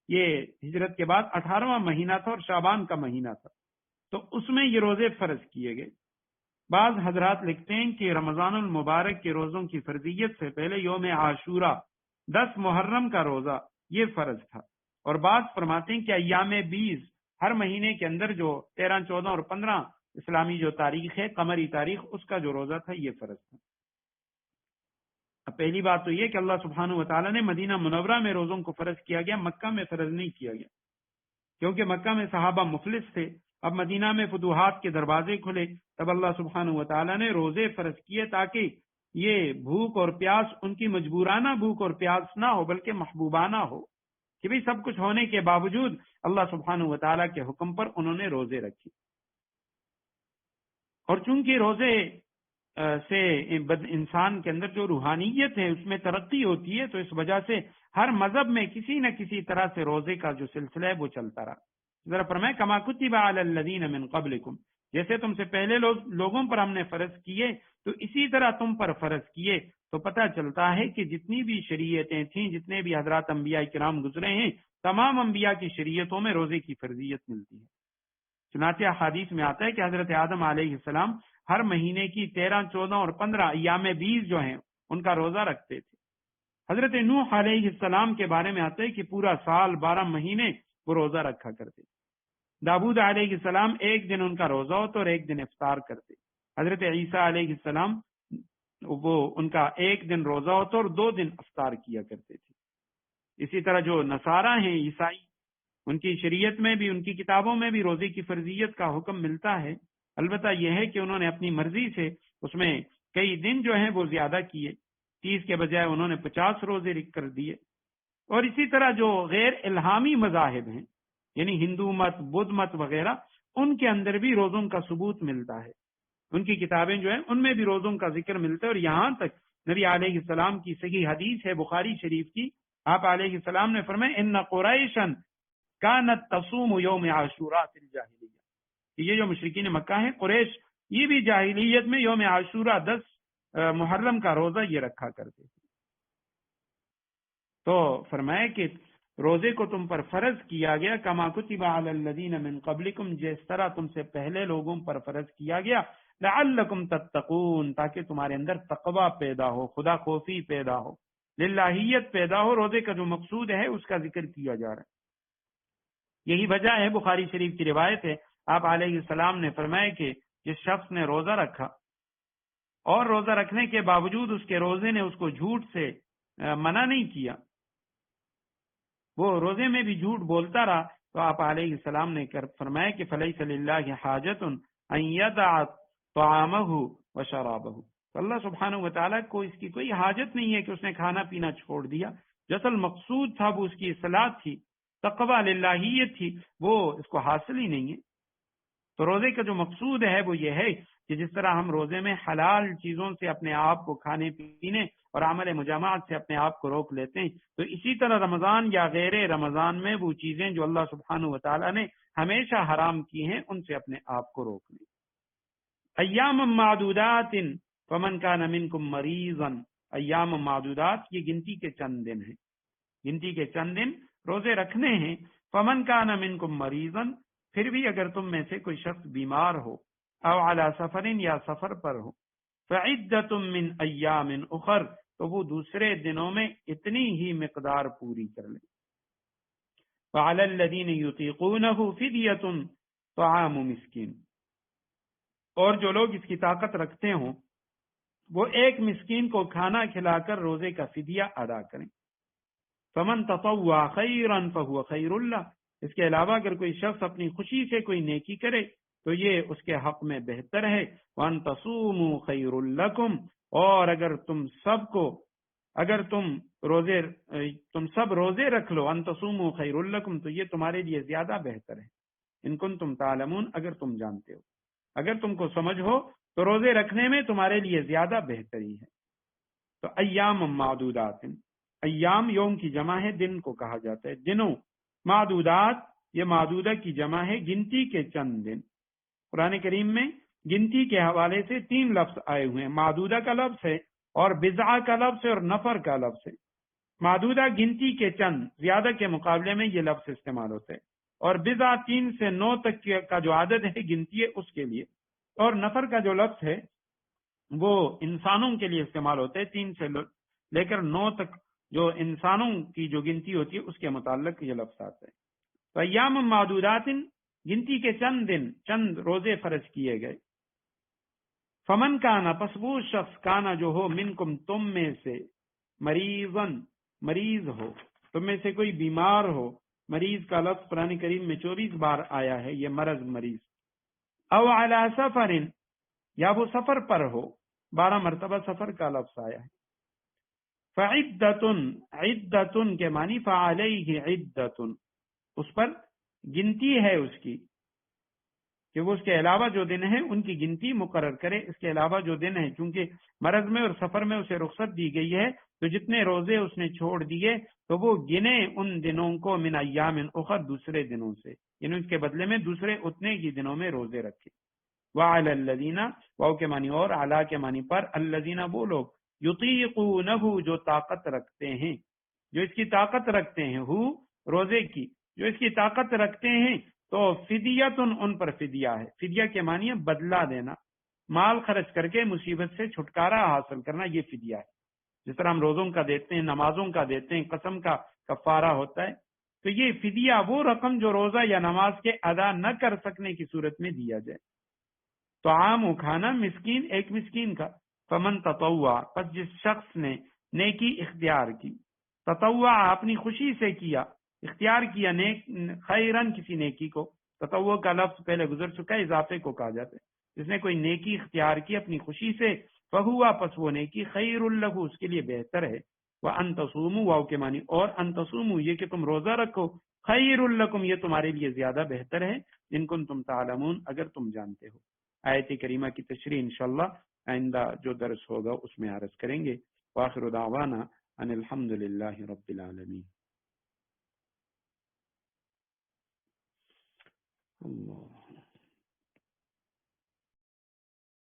یہ ہجرت کے بعد 18واں مہینہ تھا اور شعبان کا مہینہ تھا، تو اس میں یہ روزے فرض کیے گئے۔ بعض حضرات لکھتے ہیں کہ رمضان المبارک کے روزوں کی فرضیت سے پہلے یوم عاشورہ 10 محرم کا روزہ یہ فرض تھا، اور بعض فرماتے ہیں کہ ایام 20 ہر مہینے کے اندر جو 13، 14 اور 15 اسلامی جو تاریخ ہے، قمری تاریخ، اس کا جو روزہ تھا یہ فرض تھا۔ اب پہلی بات تو یہ کہ اللہ سبحانہ و تعالیٰ نے مدینہ منورہ میں روزوں کو فرض کیا گیا، مکہ میں فرض نہیں کیا گیا، کیونکہ مکہ میں صحابہ مفلس تھے۔ اب مدینہ میں فتوحات کے دروازے کھلے، تب اللہ سبحانہ و تعالیٰ نے روزے فرض کیے تاکہ یہ بھوک اور پیاس ان کی مجبورانہ بھوک اور پیاس نہ ہو، بلکہ محبوبانہ ہو، کہ بھی سب کچھ ہونے کے باوجود اللہ سبحانہ و تعالیٰ کے حکم پر انہوں نے روزے رکھے۔ اور چونکہ روزے سے انسان کے اندر جو روحانیت ہے اس میں ترقی ہوتی ہے، تو اس وجہ سے ہر مذہب میں کسی نہ کسی طرح سے روزے کا جو سلسلہ ہے وہ چلتا رہا۔ ذرا فرمائے کما کتب علی الذین من قبلکم، جیسے تم سے پہلے لوگوں پر ہم نے فرض کیے، تو اسی طرح تم پر فرض کیے۔ تو پتہ چلتا ہے کہ جتنی بھی شریعتیں تھیں، جتنے بھی حضرات انبیاء کرام گزرے ہیں، تمام انبیاء کی شریعتوں میں روزے کی فرضیت ملتی ہے۔ چنانچہ حدیث میں آتا ہے کہ حضرت آدم علیہ السلام ہر مہینے کی 13، 14 اور 15 ایام 20 جو ہیں ان کا روزہ رکھتے تھے۔ حضرت نوح علیہ السلام کے بارے میں آتا ہے کہ پورا سال 12 مہینے وہ روزہ رکھا کرتے۔ داؤد علیہ السلام ایک دن ان کا روزہ ہوتا اور ایک دن افطار کرتے۔ حضرت عیسیٰ علیہ السلام وہ ان کا ایک دن روزہ ہوتا اور 2 دن افطار کیا کرتے تھے۔ اسی طرح جو نصارہ ہیں، عیسائی، ان کی شریعت میں بھی، ان کی کتابوں میں بھی روزے کی فرضیت کا حکم ملتا ہے۔ البتہ یہ ہے کہ انہوں نے اپنی مرضی سے اس میں کئی دن جو ہیں وہ زیادہ کیے، 30 کے بجائے انہوں نے 50 روزے لکھ کر دیے۔ اور اسی طرح جو غیر الہامی مذاہب ہیں، یعنی ہندو مت، بدھ مت وغیرہ، ان کے اندر بھی روزوں کا ثبوت ملتا ہے۔ ان کی کتابیں جو ہیں ان میں بھی روزوں کا ذکر ملتا ہے، اور یہاں تک نبی علیہ السلام کی صحیح حدیث ہے بخاری شریف کی، آپ علیہ السلام نے فرمایا ان قریشا کانت تصوم یوم عاشوراء فی الجاہلیہ، کہ یہ جو مشرکین مکہ ہیں، قریش، یہ بھی جاہلیت میں یوم عاشوراء 10 محرم کا روزہ یہ رکھا کرتے تھے۔ تو فرمایا کہ روزے کو تم پر فرض کیا گیا، کما کتب علی الذین من قبلکم، جس طرح تم سے پہلے لوگوں پر فرض کیا گیا، لعلکم تتقون تاکہ تمہارے اندر تقوی پیدا ہو، خدا خوفی پیدا ہو، للہیت پیدا ہو۔ روزے کا جو مقصود ہے اس کا ذکر کیا جا رہا ہے۔ یہی وجہ ہے، بخاری شریف کی روایت ہے، آپ علیہ السلام نے فرمایا کہ جس شخص نے روزہ رکھا اور روزہ رکھنے کے باوجود اس کے روزے نے اس کو جھوٹ سے منع نہیں کیا، وہ روزے میں بھی جھوٹ بولتا رہا، تو آپ علیہ السلام نے فرمایا کہ فلیس للہ حاجت ان یدع طعامہ وشرابہ، تو اللہ سبحانہ و تعالیٰ کو اس کی کوئی حاجت نہیں ہے کہ اس نے کھانا پینا چھوڑ دیا۔ جو اصل مقصود تھا وہ اس کی اصلاح تھی، تقوی للہیت تھی، وہ اس کو حاصل ہی نہیں ہے۔ تو روزے کا جو مقصود ہے وہ یہ ہے کہ جس طرح ہم روزے میں حلال چیزوں سے اپنے آپ کو کھانے پینے اور عمل مجامعات سے اپنے آپ کو روک لیتے ہیں، تو اسی طرح رمضان یا غیر رمضان میں وہ چیزیں جو اللہ سبحانہ و تعالیٰ نے ہمیشہ حرام کی ہیں ان سے اپنے آپ کو روک لیں۔ ایام معدودات فمن کان منکم مریضا، ایام معدودات یہ گنتی کے چند دن ہیں، گنتی کے چند دن روزے رکھنے ہیں۔ فمن کان منکم مریضا، پھر بھی اگر تم میں سے کوئی شخص بیمار ہو، او علی سفر یا سفر پر ہو، فعدۃ من ایام اخر، تو وہ دوسرے دنوں میں اتنی ہی مقدار پوری کر لیں۔ فعلی الذین یطیقونہ فدیۃ طعام مسکین، اور جو لوگ اس کی طاقت رکھتے ہوں وہ ایک مسکین کو کھانا کھلا کر روزے کا فدیہ ادا کریں۔ فمن تطوع خیرا فهو خیر اللہ، اس کے علاوہ اگر کوئی شخص اپنی خوشی سے کوئی نیکی کرے تو یہ اس کے حق میں بہتر ہے۔ وان تصوموا خیر لکم، اور اگر تم سب روزے رکھ لو، ان تصوموا خیر لکم، تو یہ تمہارے لیے زیادہ بہتر ہے۔ ان کنتم تعلمون، اگر تم جانتے ہو، اگر تم کو سمجھ ہو تو روزے رکھنے میں تمہارے لیے زیادہ بہتری ہے۔ تو ایام معدودات، ایام یوم کی جمع ہے، دن کو کہا جاتا ہے، دنوں۔ معدودات یہ معدودہ کی جمع ہے، گنتی کے چند دن۔ قرآن کریم میں گنتی کے حوالے سے 3 لفظ آئے ہوئے ہیں، معدودہ کا لفظ ہے اور بضع کا لفظ ہے اور نفر کا لفظ ہے۔ معدودہ گنتی کے چند، زیادہ کے مقابلے میں یہ لفظ استعمال ہوتا ہے، اور بضع 3 سے 9 تک کا جو عدد ہے گنتی ہے اس کے لیے، اور نفر کا جو لفظ ہے وہ انسانوں کے لیے استعمال ہوتا ہے، 3 سے لے کر 9 تک جو انسانوں کی جو گنتی ہوتی ہے اس کے متعلق یہ لفظ آتا ہے۔ تو ایام معدودات، گنتی کے چند دن، چند روزے فرض کیے گئے۔ فمن کانا، پس وہ شخص کانا جو ہو، منکم تم میں سے، مریضن مریض ہو، تم میں سے کوئی بیمار ہو، مریض کا لفظ قرآن کریم میں 24 بار آیا ہے، یہ مرض مریض۔ او علی سفر، یا وہ سفر پر ہو، 12 مرتبہ سفر کا لفظ آیا ہے۔ فعدتن، عدتن کے معنی فعلیہ عدتن، اس پر گنتی ہے اس کی، کہ وہ اس کے علاوہ جو دن ہیں ان کی گنتی مقرر کرے۔ اس کے علاوہ جو دن ہیں، چونکہ مرض میں اور سفر میں اسے رخصت دی گئی ہے، تو جتنے روزے اس نے چھوڑ دیے تو وہ گنے ان دنوں کو، من ایام اخر، دوسرے دنوں سے، یعنی اس کے بدلے میں دوسرے اتنے ہی دنوں میں روزے رکھے۔ وعلی الذین، واو کے معنی اور، علی کے معنی پر، الذین وہ لوگ، یطیقونہ جو طاقت رکھتے ہیں، جو اس کی طاقت رکھتے ہیں، روزے کی جو اس کی طاقت رکھتے ہیں، تو فدیت ان پر فدیہ ہے۔ فدیہ کے معنی ہے بدلہ دینا، مال خرچ کر کے مصیبت سے چھٹکارا حاصل کرنا، یہ فدیہ ہے۔ جس طرح ہم روزوں کا دیتے ہیں، نمازوں کا دیتے ہیں، قسم کا کفارہ ہوتا ہے، تو یہ فدیہ وہ رقم جو روزہ یا نماز کے ادا نہ کر سکنے کی صورت میں دیا جائے۔ تو عام و کھانا مسکین، ایک مسکین کا۔ فمن تطوع، پس جس شخص نے نیکی اختیار کی، تطوع اپنی خوشی سے کیا، اختیار کیا نیک خیرن کسی نیکی کو، تطوع کا لفظ پہلے گزر چکا ہے، اضافے کو کہا جاتا ہے، جس نے کوئی نیکی اختیار کی اپنی خوشی سے، فہوا، پس وہ نیکی خیر لہ، اس کے لیے بہتر ہے۔ وان تصوموا، واو کے معنی اور، ان تصوموا یہ کہ تم روزہ رکھو، خیر لکم یہ تمہارے لیے زیادہ بہتر ہے، ان کنتم تعلمون اگر تم جانتے ہو۔ آیت کریمہ کی تشریح انشاءاللہ آئندہ جو درس ہوگا اس میں عرض کریں گے۔ وآخر دعوانا ان الحمد للہ رب العالمین۔ اللہ